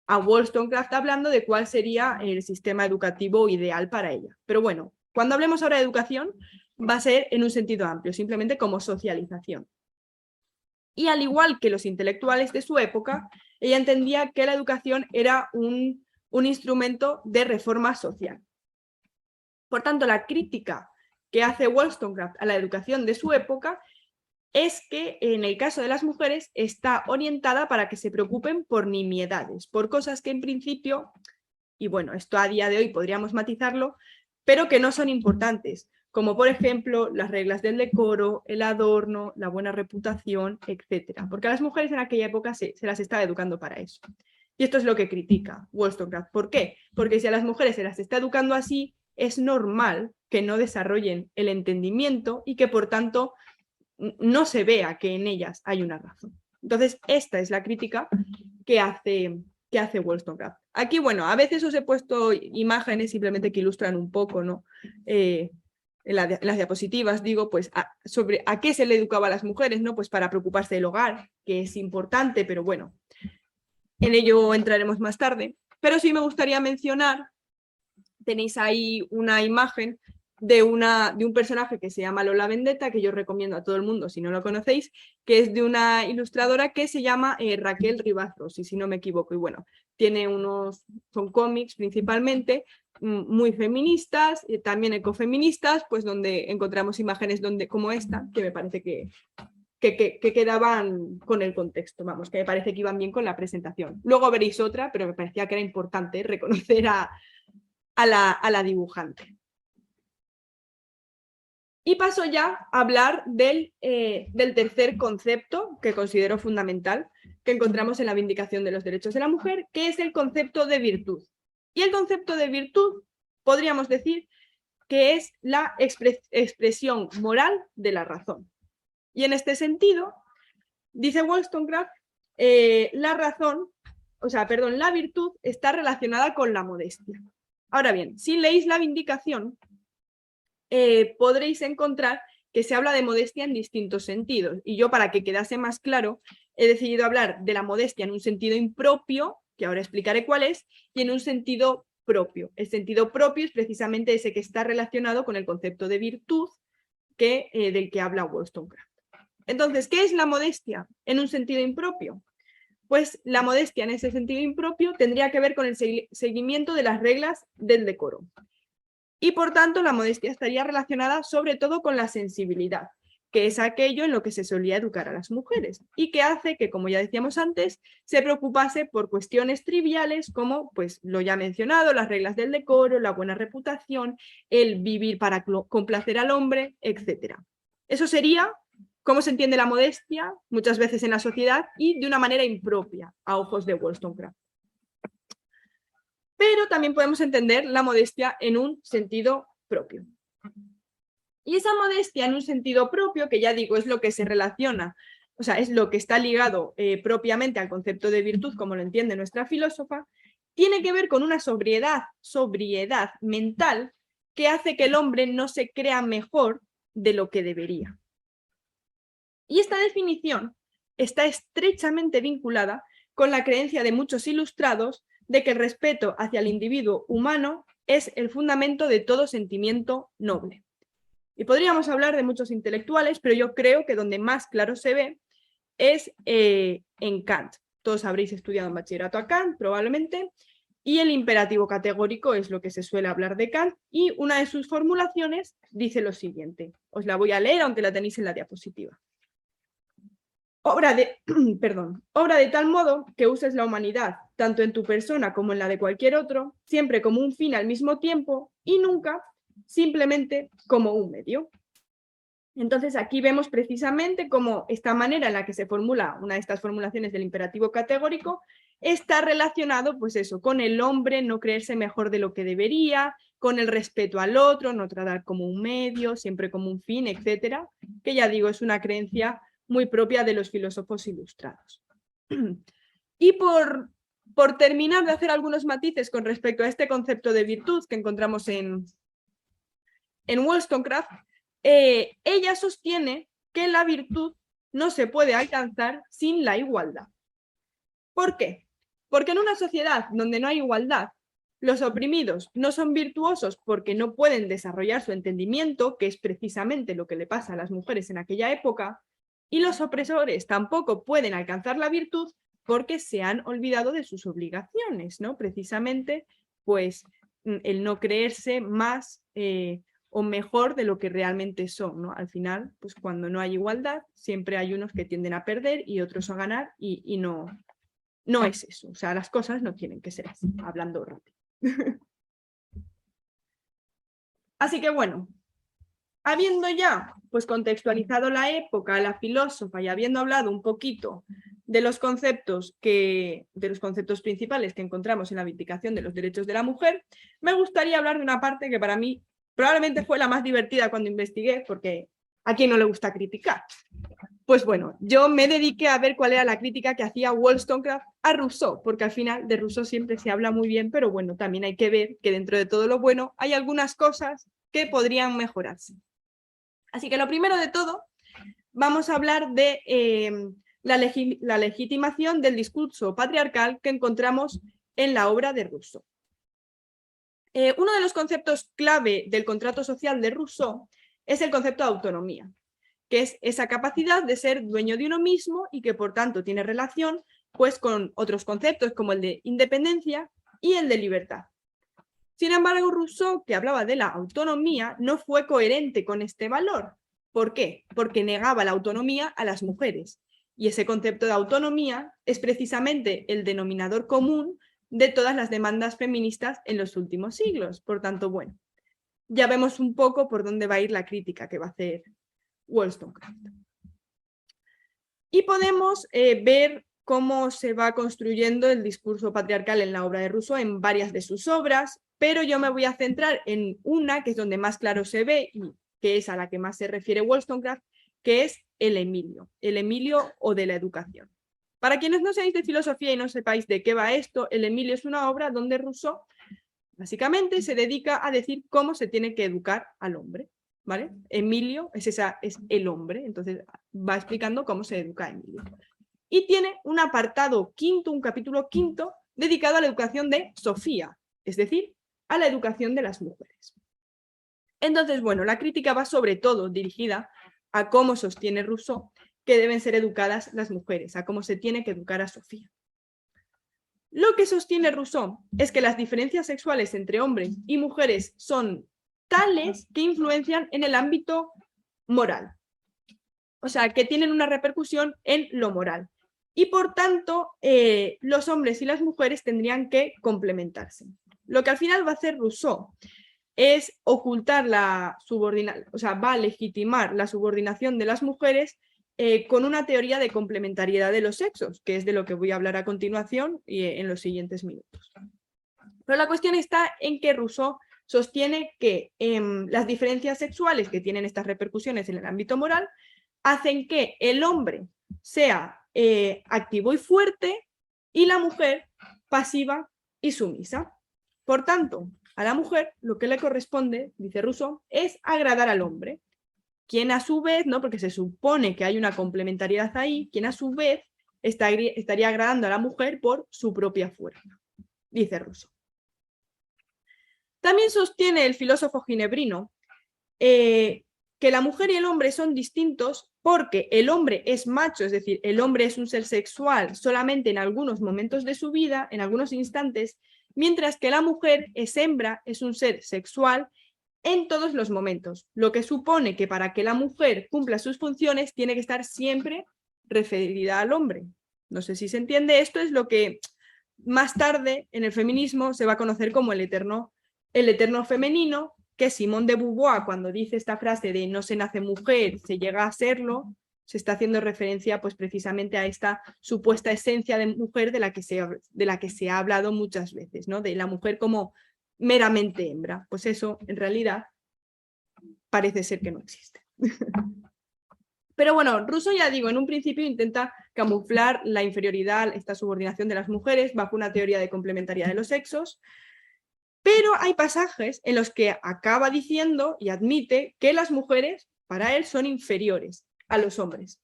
a Wollstonecraft hablando de cuál sería el sistema educativo ideal para ella. Pero bueno, cuando hablemos ahora de educación, va a ser en un sentido amplio, simplemente como socialización. Y al igual que los intelectuales de su época, ella entendía que la educación era un instrumento de reforma social. Por tanto, la crítica que hace Wollstonecraft a la educación de su época es que en el caso de las mujeres está orientada para que se preocupen por nimiedades, por cosas que en principio, y bueno, esto a día de hoy podríamos matizarlo, pero que no son importantes, como por ejemplo las reglas del decoro, el adorno, la buena reputación, etc. Porque a las mujeres en aquella época se las estaba educando para eso. Y esto es lo que critica Wollstonecraft. ¿Por qué? Porque si a las mujeres se las está educando así, es normal que no desarrollen el entendimiento y que por tanto no se vea que en ellas hay una razón. Entonces, esta es la crítica que hace Wollstonecraft. Aquí, bueno, a veces os he puesto imágenes simplemente que ilustran un poco, ¿no? En las diapositivas, digo, pues, sobre a qué se le educaba a las mujeres, ¿no? Pues para preocuparse del hogar, que es importante, pero bueno, en ello entraremos más tarde. Pero sí me gustaría mencionar, tenéis ahí una imagen de un personaje que se llama Lola Vendetta, que yo recomiendo a todo el mundo si no lo conocéis, que es de una ilustradora que se llama Raquel Rivas Rossi, si no me equivoco. Y bueno, tiene son cómics principalmente, muy feministas, también ecofeministas, pues donde encontramos imágenes como esta, que me parece que quedaban con el contexto, vamos, que me parece que iban bien con la presentación. Luego veréis otra, pero me parecía que era importante reconocer a la dibujante. Y paso ya a hablar del tercer concepto que considero fundamental, que encontramos en la Vindicación de los Derechos de la Mujer, que es el concepto de virtud. Y el concepto de virtud, podríamos decir, que es la expresión moral de la razón. Y en este sentido, dice Wollstonecraft, la virtud está relacionada con la modestia. Ahora bien, si leéis la Vindicación, podréis encontrar que se habla de modestia en distintos sentidos. Y yo, para que quedase más claro, he decidido hablar de la modestia en un sentido impropio, que ahora explicaré cuál es, y en un sentido propio. El sentido propio es precisamente ese que está relacionado con el concepto de virtud del que habla Wollstonecraft. Entonces, ¿qué es la modestia en un sentido impropio? Pues la modestia en ese sentido impropio tendría que ver con el seguimiento de las reglas del decoro. Y por tanto, la modestia estaría relacionada sobre todo con la sensibilidad, que es aquello en lo que se solía educar a las mujeres y que hace que, como ya decíamos antes, se preocupase por cuestiones triviales como, pues lo ya mencionado, las reglas del decoro, la buena reputación, el vivir para complacer al hombre, etc. Eso sería cómo se entiende la modestia muchas veces en la sociedad y de una manera impropia a ojos de Wollstonecraft. Pero también podemos entender la modestia en un sentido propio. Y esa modestia en un sentido propio, que ya digo, es lo que se relaciona, o sea, es lo que está ligado propiamente al concepto de virtud, como lo entiende nuestra filósofa, tiene que ver con una sobriedad mental que hace que el hombre no se crea mejor de lo que debería. Y esta definición está estrechamente vinculada con la creencia de muchos ilustrados de que el respeto hacia el individuo humano es el fundamento de todo sentimiento noble. Y podríamos hablar de muchos intelectuales, pero yo creo que donde más claro se ve es en Kant. Todos habréis estudiado en bachillerato a Kant, probablemente, y el imperativo categórico es lo que se suele hablar de Kant, y una de sus formulaciones dice lo siguiente. Os la voy a leer, aunque la tenéis en la diapositiva. Obra de tal modo que uses la humanidad, tanto en tu persona como en la de cualquier otro, siempre como un fin al mismo tiempo y nunca simplemente como un medio. Entonces aquí vemos precisamente cómo esta manera en la que se formula una de estas formulaciones del imperativo categórico está relacionado, pues eso, con el hombre no creerse mejor de lo que debería, con el respeto al otro, no tratar como un medio, siempre como un fin, etcétera, que ya digo, es una creencia muy propia de los filósofos ilustrados. Y por terminar de hacer algunos matices con respecto a este concepto de virtud que encontramos en Wollstonecraft, ella sostiene que la virtud no se puede alcanzar sin la igualdad. ¿Por qué? Porque en una sociedad donde no hay igualdad, los oprimidos no son virtuosos porque no pueden desarrollar su entendimiento, que es precisamente lo que le pasa a las mujeres en aquella época, y los opresores tampoco pueden alcanzar la virtud porque se han olvidado de sus obligaciones, ¿no? Precisamente, pues, el no creerse más o mejor de lo que realmente son, ¿no? Al final, pues cuando no hay igualdad, siempre hay unos que tienden a perder y otros a ganar y no es eso. O sea, las cosas no tienen que ser así, hablando rápido. Así que bueno, habiendo ya pues contextualizado la época, la filósofa y habiendo hablado un poquito de los conceptos principales que encontramos en la Vindicación de los Derechos de la Mujer, me gustaría hablar de una parte que para mí probablemente fue la más divertida cuando investigué, porque ¿a quién no le gusta criticar? Pues bueno, yo me dediqué a ver cuál era la crítica que hacía Wollstonecraft a Rousseau, porque al final de Rousseau siempre se habla muy bien, pero bueno, también hay que ver que dentro de todo lo bueno hay algunas cosas que podrían mejorarse. Así que lo primero de todo, vamos a hablar de la legitimación del discurso patriarcal que encontramos en la obra de Rousseau. Uno de los conceptos clave del contrato social de Rousseau es el concepto de autonomía, que es esa capacidad de ser dueño de uno mismo y que por tanto tiene relación pues, con otros conceptos como el de independencia y el de libertad. Sin embargo, Rousseau, que hablaba de la autonomía, no fue coherente con este valor. ¿Por qué? Porque negaba la autonomía a las mujeres. Y ese concepto de autonomía es precisamente el denominador común de todas las demandas feministas en los últimos siglos. Por tanto, bueno, ya vemos un poco por dónde va a ir la crítica que va a hacer Wollstonecraft. Y podemos ver cómo se va construyendo el discurso patriarcal en la obra de Rousseau en varias de sus obras, pero yo me voy a centrar en una que es donde más claro se ve y que es a la que más se refiere Wollstonecraft, que es el Emilio o de la educación. Para quienes no seáis de filosofía y no sepáis de qué va esto, el Emilio es una obra donde Rousseau básicamente se dedica a decir cómo se tiene que educar al hombre, ¿vale? Emilio es el hombre, entonces va explicando cómo se educa a Emilio. Y tiene un apartado quinto, un capítulo quinto, dedicado a la educación de Sofía, es decir, a la educación de las mujeres. Entonces, bueno, la crítica va sobre todo dirigida a cómo sostiene Rousseau que deben ser educadas las mujeres, a cómo se tiene que educar a Sofía. Lo que sostiene Rousseau es que las diferencias sexuales entre hombres y mujeres son tales que influencian en el ámbito moral. O sea, que tienen una repercusión en lo moral. Y por tanto, los hombres y las mujeres tendrían que complementarse. Lo que al final va a hacer Rousseau es ocultar la subordinación, o sea, va a legitimar la subordinación de las mujeres con una teoría de complementariedad de los sexos, que es de lo que voy a hablar a continuación y en los siguientes minutos. Pero la cuestión está en que Rousseau sostiene que las diferencias sexuales que tienen estas repercusiones en el ámbito moral hacen que el hombre sea activo y fuerte y la mujer pasiva y sumisa. Por tanto, a la mujer lo que le corresponde, dice Rousseau, es agradar al hombre, quien a su vez, ¿no? Porque se supone que hay una complementariedad ahí, quien a su vez estaría agradando a la mujer por su propia fuerza, dice Rousseau. También sostiene el filósofo ginebrino que la mujer y el hombre son distintos porque el hombre es macho, es decir, el hombre es un ser sexual solamente en algunos momentos de su vida, en algunos instantes, mientras que la mujer es hembra, es un ser sexual en todos los momentos, lo que supone que para que la mujer cumpla sus funciones tiene que estar siempre referida al hombre. No sé si se entiende, esto es lo que más tarde en el feminismo se va a conocer como el eterno femenino, que Simone de Beauvoir, cuando dice esta frase de no se nace mujer, se llega a serlo, se está haciendo referencia pues precisamente a esta supuesta esencia de mujer de la que se ha hablado muchas veces, ¿no? De la mujer como meramente hembra. Pues eso, en realidad, parece ser que no existe. Pero bueno, Rousseau, ya digo, en un principio intenta camuflar la inferioridad, esta subordinación de las mujeres bajo una teoría de complementariedad de los sexos, pero hay pasajes en los que acaba diciendo y admite que las mujeres, para él, son inferiores a los hombres.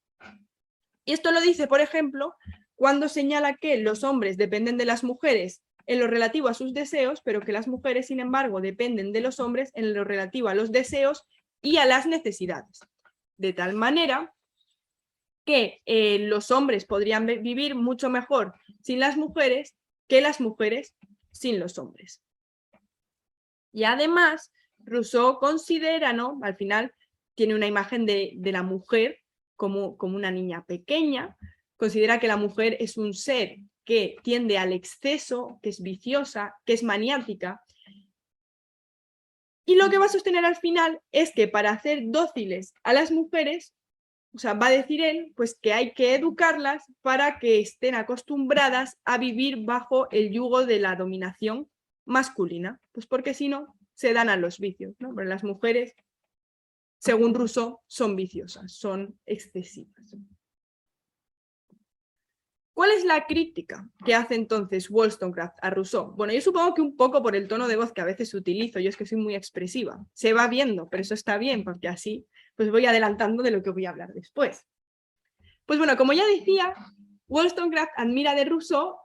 Y esto lo dice, por ejemplo, cuando señala que los hombres dependen de las mujeres en lo relativo a sus deseos, pero que las mujeres, sin embargo, dependen de los hombres en lo relativo a los deseos y a las necesidades. De tal manera que los hombres podrían vivir mucho mejor sin las mujeres que las mujeres sin los hombres. Y además, Rousseau considera, ¿no? Al final tiene una imagen de la mujer como una niña pequeña, considera que la mujer es un ser que tiende al exceso, que es viciosa, que es maniática. Y lo que va a sostener al final es que para hacer dóciles a las mujeres, o sea, va a decir él, pues que hay que educarlas para que estén acostumbradas a vivir bajo el yugo de la dominación masculina, pues porque si no, se dan a los vicios, ¿no? Pero las mujeres, según Rousseau, son viciosas, son excesivas. ¿Cuál es la crítica que hace entonces Wollstonecraft a Rousseau? Bueno, yo supongo que un poco por el tono de voz que a veces utilizo, yo es que soy muy expresiva, se va viendo, pero eso está bien, porque así pues voy adelantando de lo que voy a hablar después. Pues bueno, como ya decía, Wollstonecraft admira de Rousseau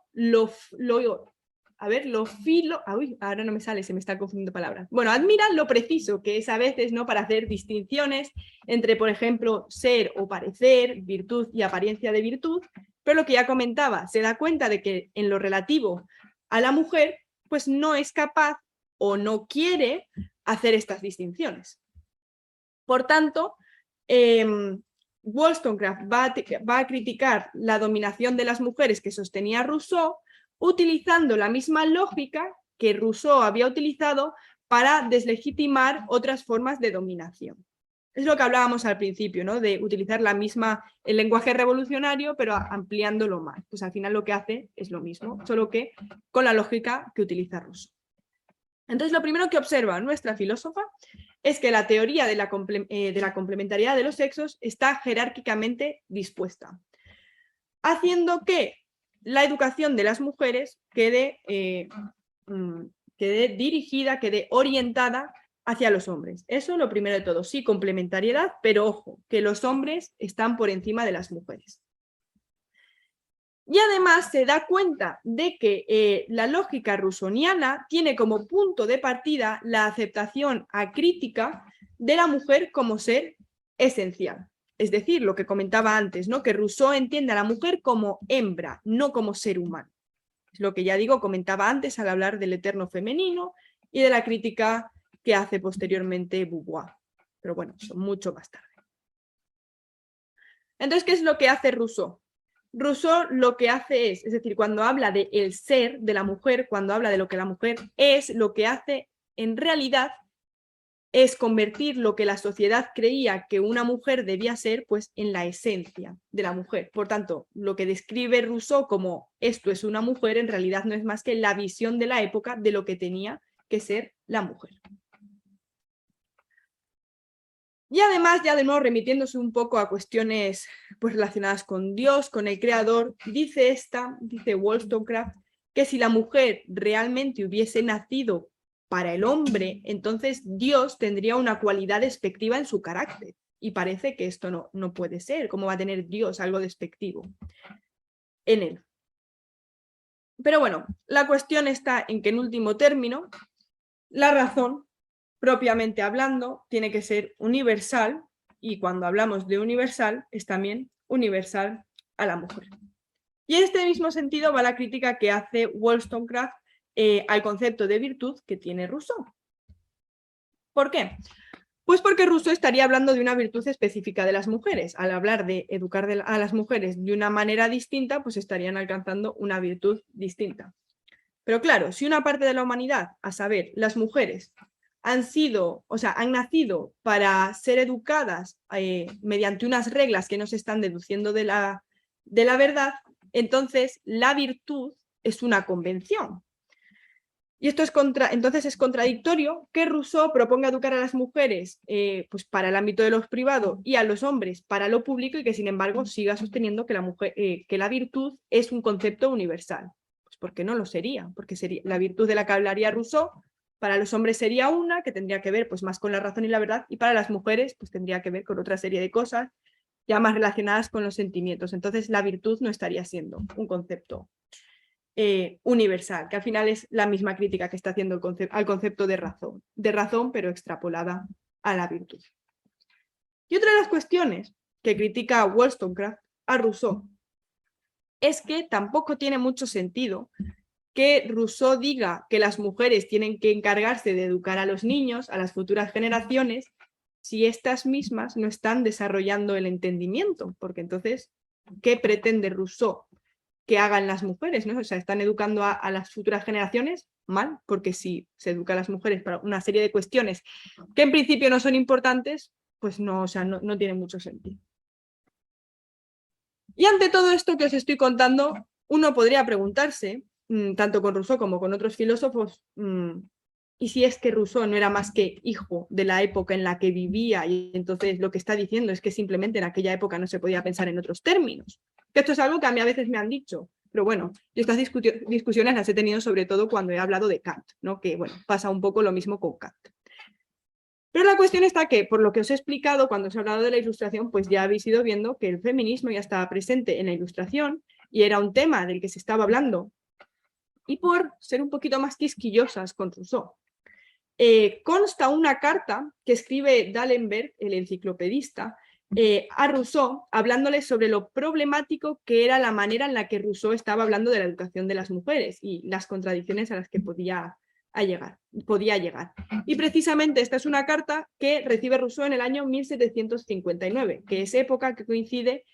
ahora no me sale, se me está confundiendo palabras. Bueno, admira lo preciso que es a veces, ¿no? Para hacer distinciones entre, por ejemplo, ser o parecer, virtud y apariencia de virtud, pero lo que ya comentaba, se da cuenta de que en lo relativo a la mujer, pues no es capaz o no quiere hacer estas distinciones. Por tanto, Wollstonecraft va a criticar la dominación de las mujeres que sostenía Rousseau, utilizando la misma lógica que Rousseau había utilizado para deslegitimar otras formas de dominación. Es lo que hablábamos al principio, ¿no? De utilizar el lenguaje revolucionario, pero ampliándolo más. Pues al final lo que hace es lo mismo, solo que con la lógica que utiliza Rousseau. Entonces, lo primero que observa nuestra filósofa es que la teoría de la complementariedad de los sexos está jerárquicamente dispuesta, haciendo que la educación de las mujeres quede dirigida, quede orientada hacia los hombres. Eso lo primero de todo, sí, complementariedad, pero ojo, que los hombres están por encima de las mujeres. Y además se da cuenta de que la lógica rousseauiana tiene como punto de partida la aceptación acrítica de la mujer como ser esencial. Es decir, lo que comentaba antes, ¿no? Que Rousseau entiende a la mujer como hembra, no como ser humano. Es lo que ya digo, comentaba antes al hablar del eterno femenino y de la crítica que hace posteriormente Beauvoir. Pero bueno, eso mucho más tarde. Entonces, ¿qué es lo que hace Rousseau? Rousseau lo que hace es decir, cuando habla de el ser de la mujer, cuando habla de lo que la mujer es, lo que hace en realidad es convertir lo que la sociedad creía que una mujer debía ser, pues en la esencia de la mujer. Por tanto, lo que describe Rousseau como esto es una mujer, en realidad no es más que la visión de la época de lo que tenía que ser la mujer. Y además, ya de nuevo remitiéndose un poco a cuestiones pues, relacionadas con Dios, con el Creador, dice Wollstonecraft, que si la mujer realmente hubiese nacido para el hombre, entonces Dios tendría una cualidad despectiva en su carácter. Y parece que esto no puede ser. ¿Cómo va a tener Dios algo despectivo en él? Pero bueno, la cuestión está en que en último término, La razón, propiamente hablando, tiene que ser universal, y cuando hablamos de universal, es también universal a la mujer. Y en este mismo sentido va la crítica que hace Wollstonecraft al concepto de virtud que tiene Rousseau. ¿Por qué? Pues porque Rousseau estaría hablando de una virtud específica de las mujeres. Al hablar de educar a las mujeres de una manera distinta, pues estarían alcanzando una virtud distinta. Pero claro, si una parte de la humanidad, a saber, las mujeres, han nacido para ser educadas mediante unas reglas que no se están deduciendo de la verdad, entonces la virtud es una convención. Y esto entonces es contradictorio que Rousseau proponga educar a las mujeres pues para el ámbito de lo privado y a los hombres para lo público, y que sin embargo siga sosteniendo que la virtud es un concepto universal. Pues porque no lo sería, porque sería la virtud de la que hablaría Rousseau para los hombres sería una que tendría que ver pues más con la razón y la verdad, y para las mujeres pues tendría que ver con otra serie de cosas ya más relacionadas con los sentimientos. Entonces la virtud no estaría siendo un concepto universal, que al final es la misma crítica que está haciendo al concepto de razón, pero extrapolada a la virtud. Y otra de las cuestiones que critica Wollstonecraft a Rousseau es que tampoco tiene mucho sentido que Rousseau diga que las mujeres tienen que encargarse de educar a los niños, a las futuras generaciones, si estas mismas no están desarrollando el entendimiento, porque entonces, ¿qué pretende Rousseau que hagan las mujeres? ¿No? O sea, están educando a las futuras generaciones mal, porque si se educa a las mujeres para una serie de cuestiones que en principio no son importantes, pues no, o sea, no tiene mucho sentido. Y ante todo esto que os estoy contando, uno podría preguntarse, tanto con Rousseau como con otros filósofos, ¿y si es que Rousseau no era más que hijo de la época en la que vivía, y entonces lo que está diciendo es que simplemente en aquella época no se podía pensar en otros términos? Que esto es algo que a mí a veces me han dicho, pero bueno, yo estas discusiones las he tenido sobre todo cuando he hablado de Kant, ¿no? Que bueno, pasa un poco lo mismo con Kant. Pero la cuestión está que, por lo que os he explicado cuando os he hablado de la Ilustración, pues ya habéis ido viendo que el feminismo ya estaba presente en la Ilustración y era un tema del que se estaba hablando. Y por ser un poquito más quisquillosas con Rousseau, consta una carta que escribe D'Alembert, el enciclopedista, a Rousseau, hablándole sobre lo problemático que era la manera en la que Rousseau estaba hablando de la educación de las mujeres y las contradicciones a las que podía llegar. Y precisamente esta es una carta que recibe Rousseau en el año 1759, que es época que coincide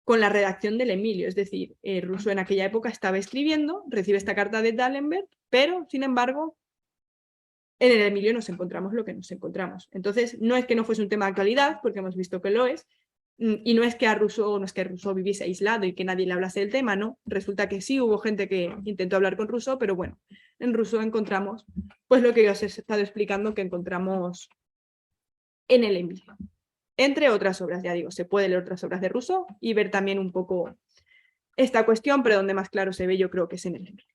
con la redacción del Emilio. Es decir, Rousseau en aquella época estaba escribiendo, recibe esta carta de D'Alembert, pero sin embargo en el Emilio nos encontramos lo que nos encontramos. Entonces, no es que no fuese un tema de actualidad, porque hemos visto que lo es, y no es que Rousseau viviese aislado y que nadie le hablase del tema, no. Resulta que sí hubo gente que intentó hablar con Rousseau, pero bueno, en Rousseau encontramos pues lo que yo os he estado explicando que encontramos en el Emilio. Entre otras obras, ya digo, se puede leer otras obras de Rousseau y ver también un poco esta cuestión, pero donde más claro se ve yo creo que es en el Emilio.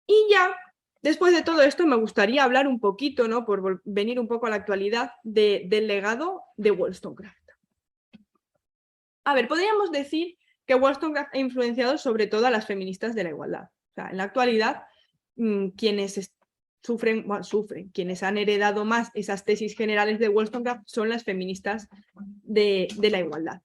Y ya, después de todo esto, me gustaría hablar un poquito, ¿no? Por venir un poco a la actualidad, del legado de Wollstonecraft. A ver, podríamos decir que Wollstonecraft ha influenciado sobre todo a las feministas de la igualdad. O sea, en la actualidad, quienes quienes han heredado más esas tesis generales de Wollstonecraft son las feministas de la igualdad.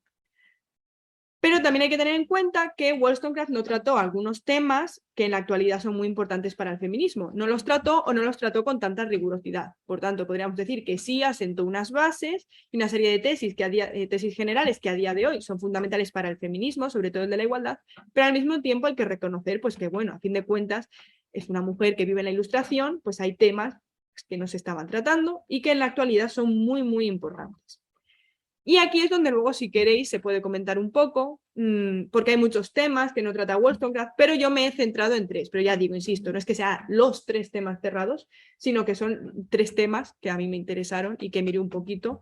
Pero también hay que tener en cuenta que Wollstonecraft no trató algunos temas que en la actualidad son muy importantes para el feminismo. No los trató o no los trató con tanta rigurosidad. Por tanto, podríamos decir que sí asentó unas bases y una serie de tesis generales que a día de hoy son fundamentales para el feminismo, sobre todo el de la igualdad, pero al mismo tiempo hay que reconocer pues, que, bueno, a fin de cuentas, es una mujer que vive en la Ilustración, pues hay temas que no se estaban tratando y que en la actualidad son muy, muy importantes. Y aquí es donde luego, si queréis, se puede comentar un poco, porque hay muchos temas que no trata Wollstonecraft, pero yo me he centrado en 3. Pero ya digo, insisto, no es que sean los 3 temas cerrados, sino que son 3 temas que a mí me interesaron y que miré un poquito.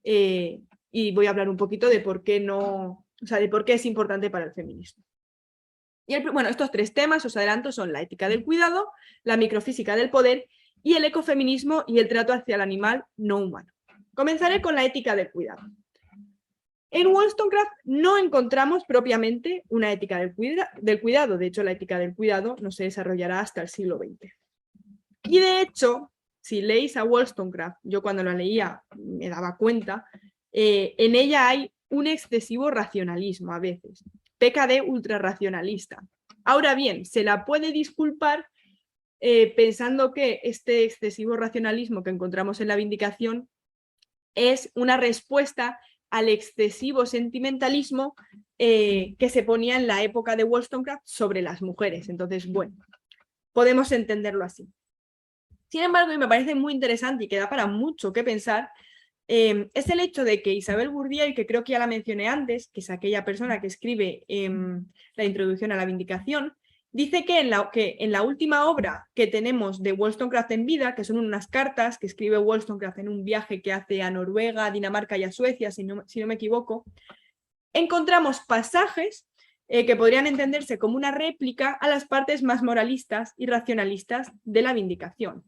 Y voy a hablar un poquito de por qué no, o sea, de por qué es importante para el feminismo. Y bueno, estos 3 temas, os adelanto, son la ética del cuidado, la microfísica del poder y el ecofeminismo y el trato hacia el animal no humano. Comenzaré con la ética del cuidado. En Wollstonecraft no encontramos propiamente una ética del cuidado. De hecho, la ética del cuidado no se desarrollará hasta el siglo XX. Y de hecho, si leéis a Wollstonecraft, yo cuando la leía me daba cuenta, en ella hay un excesivo racionalismo a veces. Peca de ultrarracionalista. Ahora bien, se la puede disculpar pensando que este excesivo racionalismo que encontramos en la Vindicación es una respuesta al excesivo sentimentalismo que se ponía en la época de Wollstonecraft sobre las mujeres. Entonces, bueno, podemos entenderlo así. Sin embargo, y me parece muy interesante y que da para mucho que pensar, es el hecho de que Isabel Bourdieu, que creo que ya la mencioné antes, que es aquella persona que escribe la introducción a la Vindicación, dice que en la última obra que tenemos de Wollstonecraft en vida, que son unas cartas que escribe Wollstonecraft en un viaje que hace a Noruega, a Dinamarca y a Suecia, si no me equivoco, encontramos pasajes que podrían entenderse como una réplica a las partes más moralistas y racionalistas de la Vindicación.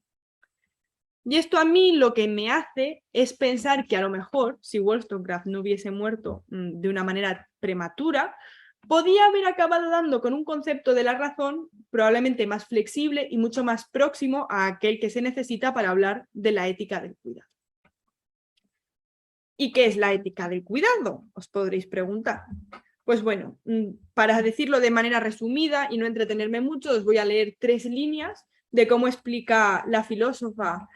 Y esto a mí lo que me hace es pensar que a lo mejor, si Wollstonecraft no hubiese muerto de una manera prematura, podía haber acabado dando con un concepto de la razón probablemente más flexible y mucho más próximo a aquel que se necesita para hablar de la ética del cuidado. ¿Y qué es la ética del cuidado? Os podréis preguntar. Pues bueno, para decirlo de manera resumida y no entretenerme mucho, os voy a leer 3 líneas de cómo explica la filósofa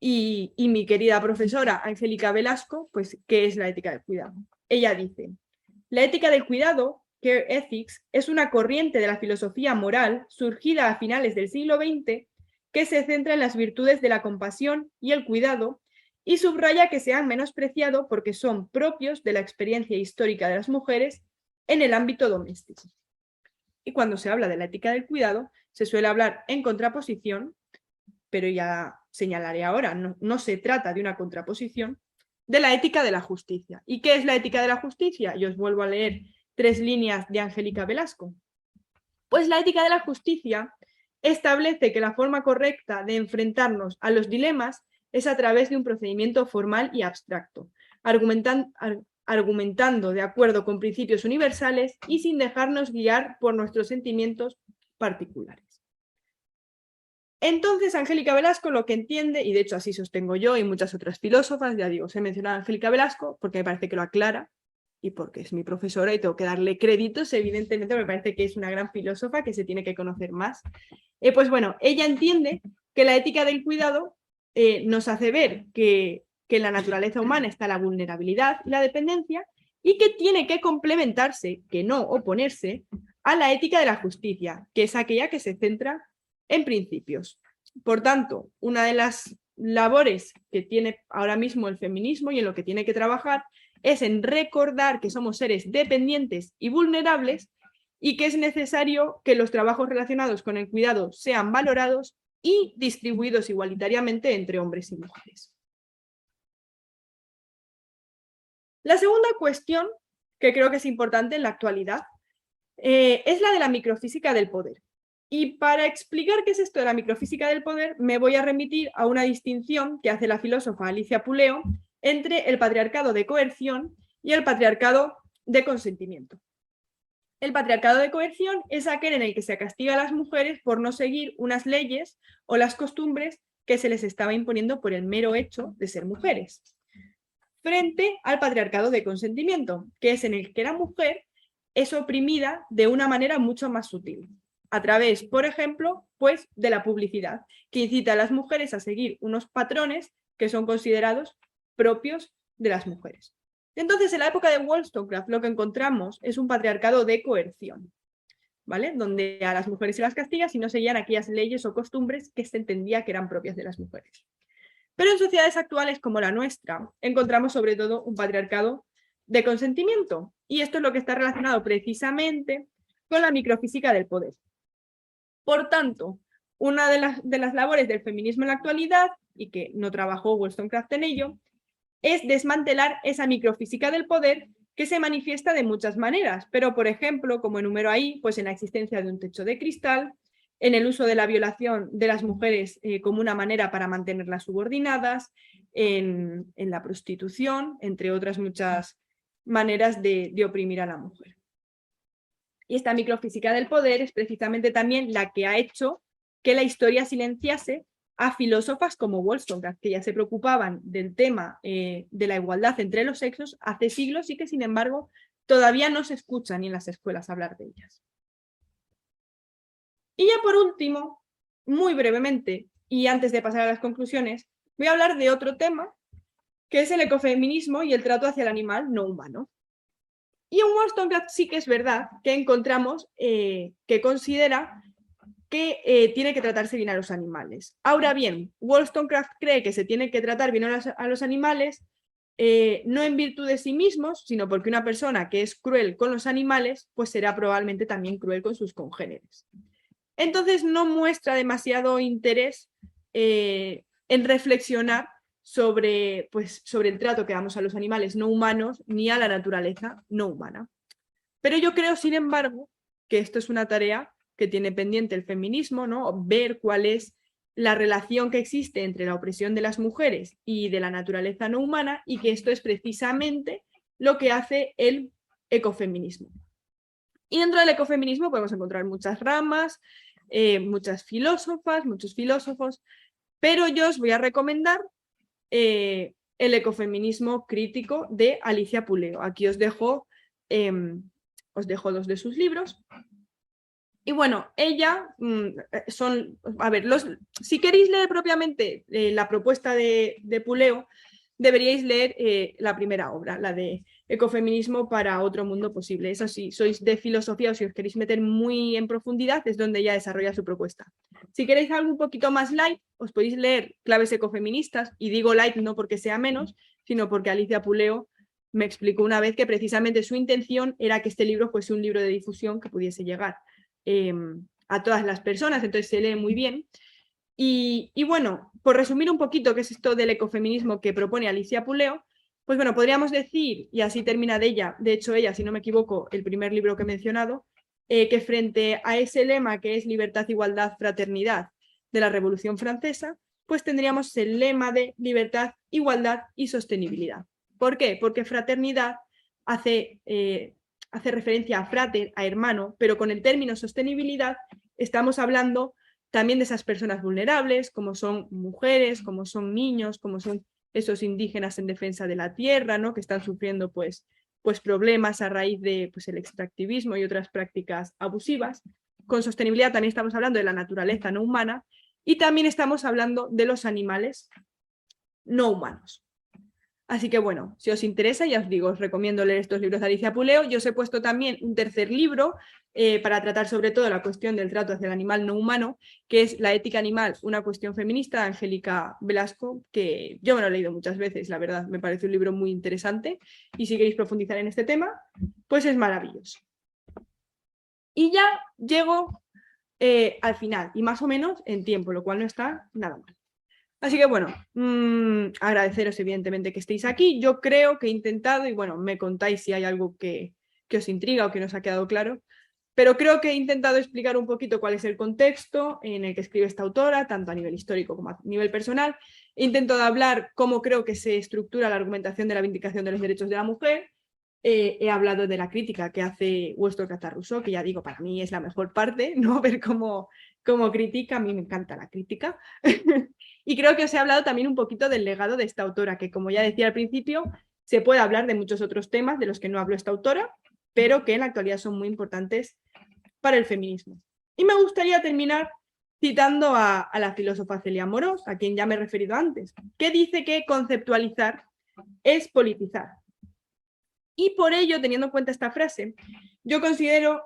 y mi querida profesora Angélica Velasco, pues, ¿qué es la ética del cuidado? Ella dice, la ética del cuidado, Care Ethics, es una corriente de la filosofía moral surgida a finales del siglo XX que se centra en las virtudes de la compasión y el cuidado y subraya que se han menospreciado porque son propios de la experiencia histórica de las mujeres en el ámbito doméstico. Y cuando se habla de la ética del cuidado, se suele hablar en contraposición, pero ya señalaré ahora, no se trata de una contraposición, de la ética de la justicia. ¿Y qué es la ética de la justicia? Yo os vuelvo a leer 3 líneas de Angélica Velasco. Pues la ética de la justicia establece que la forma correcta de enfrentarnos a los dilemas es a través de un procedimiento formal y abstracto, argumentando de acuerdo con principios universales y sin dejarnos guiar por nuestros sentimientos particulares. Entonces, Angélica Velasco lo que entiende, y de hecho así sostengo yo y muchas otras filósofas, ya digo, se he mencionado a Angélica Velasco porque me parece que lo aclara y porque es mi profesora y tengo que darle créditos, evidentemente me parece que es una gran filósofa que se tiene que conocer más. Pues bueno, ella entiende que la ética del cuidado nos hace ver que en la naturaleza humana está la vulnerabilidad y la dependencia y que tiene que complementarse, que no oponerse, a la ética de la justicia, que es aquella que se centra en principios. Por tanto, una de las labores que tiene ahora mismo el feminismo y en lo que tiene que trabajar es en recordar que somos seres dependientes y vulnerables y que es necesario que los trabajos relacionados con el cuidado sean valorados y distribuidos igualitariamente entre hombres y mujeres. La segunda cuestión, que creo que es importante en la actualidad, es la de la microfísica del poder. Y para explicar qué es esto de la microfísica del poder, me voy a remitir a una distinción que hace la filósofa Alicia Puleo entre el patriarcado de coerción y el patriarcado de consentimiento. El patriarcado de coerción es aquel en el que se castiga a las mujeres por no seguir unas leyes o las costumbres que se les estaba imponiendo por el mero hecho de ser mujeres. Frente al patriarcado de consentimiento, que es en el que la mujer es oprimida de una manera mucho más sutil, a través, por ejemplo, pues, de la publicidad, que incita a las mujeres a seguir unos patrones que son considerados propios de las mujeres. Entonces, en la época de Wollstonecraft lo que encontramos es un patriarcado de coerción, ¿vale? Donde a las mujeres se las castiga si no seguían aquellas leyes o costumbres que se entendía que eran propias de las mujeres. Pero en sociedades actuales como la nuestra encontramos sobre todo un patriarcado de consentimiento, y esto es lo que está relacionado precisamente con la microfísica del poder. Por tanto, una de las labores del feminismo en la actualidad, y que no trabajó Wollstonecraft en ello, es desmantelar esa microfísica del poder que se manifiesta de muchas maneras, pero por ejemplo, como enumero ahí, pues en la existencia de un techo de cristal, en el uso de la violación de las mujeres como una manera para mantenerlas subordinadas, en la prostitución, entre otras muchas maneras de oprimir a la mujer. Y esta microfísica del poder es precisamente también la que ha hecho que la historia silenciase a filósofas como Wollstonecraft, que ya se preocupaban del tema de la igualdad entre los sexos hace siglos y que, sin embargo, todavía no se escucha ni en las escuelas hablar de ellas. Y ya por último, muy brevemente, y antes de pasar a las conclusiones, voy a hablar de otro tema, que es el ecofeminismo y el trato hacia el animal no humano. Y en Wollstonecraft sí que es verdad que encontramos que considera que tiene que tratarse bien a los animales. Ahora bien, Wollstonecraft cree que se tiene que tratar bien a los animales no en virtud de sí mismos, sino porque una persona que es cruel con los animales, pues será probablemente también cruel con sus congéneres. Entonces no muestra demasiado interés en reflexionar sobre el trato que damos a los animales no humanos ni a la naturaleza no humana. Pero yo creo, sin embargo, que esto es una tarea que tiene pendiente el feminismo, ¿no? Ver cuál es la relación que existe entre la opresión de las mujeres y de la naturaleza no humana, y que esto es precisamente lo que hace el ecofeminismo. Y dentro del ecofeminismo podemos encontrar muchas ramas, muchas filósofas, muchos filósofos, pero yo os voy a recomendar el ecofeminismo crítico de Alicia Puleo. Aquí os dejo dos de sus libros. Y bueno, ella si queréis leer propiamente la propuesta de Puleo, deberíais leer la primera obra, la de Ecofeminismo para otro mundo posible. Eso sí, sois de filosofía o si os queréis meter muy en profundidad, es donde ella desarrolla su propuesta. Si queréis algo un poquito más light, os podéis leer Claves ecofeministas, y digo light no porque sea menos, sino porque Alicia Puleo me explicó una vez que precisamente su intención era que este libro fuese un libro de difusión que pudiese llegar a todas las personas, entonces se lee muy bien. Y bueno, por resumir un poquito qué es esto del ecofeminismo que propone Alicia Puleo, pues bueno, podríamos decir, y así termina de hecho ella, si no me equivoco, el primer libro que he mencionado, que frente a ese lema que es libertad, igualdad, fraternidad de la Revolución Francesa, pues tendríamos el lema de libertad, igualdad y sostenibilidad. ¿Por qué? Porque fraternidad hace referencia a frater, a hermano, pero con el término sostenibilidad estamos hablando también de esas personas vulnerables, como son mujeres, como son niños, como son esos indígenas en defensa de la tierra, ¿no? Que están sufriendo pues problemas a raíz de el extractivismo y otras prácticas abusivas. Con sostenibilidad también estamos hablando de la naturaleza no humana y también estamos hablando de los animales no humanos. Así que bueno, si os interesa, ya os digo, os recomiendo leer estos libros de Alicia Puleo. Yo os he puesto también un tercer libro para tratar sobre todo la cuestión del trato hacia el animal no humano, que es La ética animal, una cuestión feminista, de Angélica Velasco, que yo me lo he leído muchas veces, la verdad, me parece un libro muy interesante, y si queréis profundizar en este tema, pues es maravilloso. Y ya llego al final, y más o menos en tiempo, lo cual no está nada mal. Así que bueno, agradeceros evidentemente que estéis aquí. Yo creo que he intentado, y bueno, me contáis si hay algo que os intriga o que no os ha quedado claro, pero creo que he intentado explicar un poquito cuál es el contexto en el que escribe esta autora, tanto a nivel histórico como a nivel personal. He intentado hablar cómo creo que se estructura la argumentación de la vindicación de los derechos de la mujer. He hablado de la crítica que hace Wollstonecraft a Rousseau, que ya digo, para mí es la mejor parte, ¿no? Ver cómo critica, a mí me encanta la crítica. Y creo que os he hablado también un poquito del legado de esta autora, que como ya decía al principio, se puede hablar de muchos otros temas de los que no habló esta autora, pero que en la actualidad son muy importantes para el feminismo. Y me gustaría terminar citando a la filósofa Celia Amorós, a quien ya me he referido antes, que dice que conceptualizar es politizar. Y por ello, teniendo en cuenta esta frase, yo considero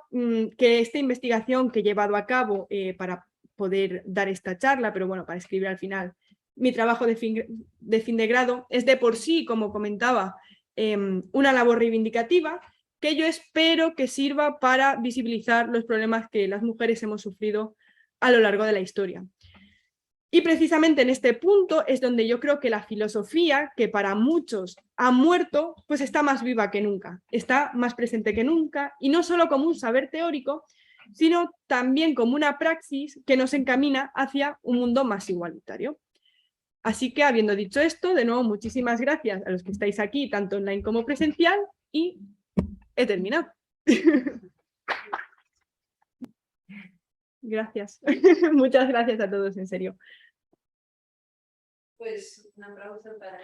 que esta investigación que he llevado a cabo para poder dar esta charla, pero bueno, para escribir al final mi trabajo de fin de grado, es de por sí, como comentaba, una labor reivindicativa que yo espero que sirva para visibilizar los problemas que las mujeres hemos sufrido a lo largo de la historia. Y precisamente en este punto es donde yo creo que la filosofía, que para muchos ha muerto, pues está más viva que nunca, está más presente que nunca, y no solo como un saber teórico, sino también como una praxis que nos encamina hacia un mundo más igualitario. Así que, habiendo dicho esto, de nuevo, muchísimas gracias a los que estáis aquí, tanto online como presencial, y he terminado. Gracias. Muchas gracias a todos, en serio. Pues un aplauso para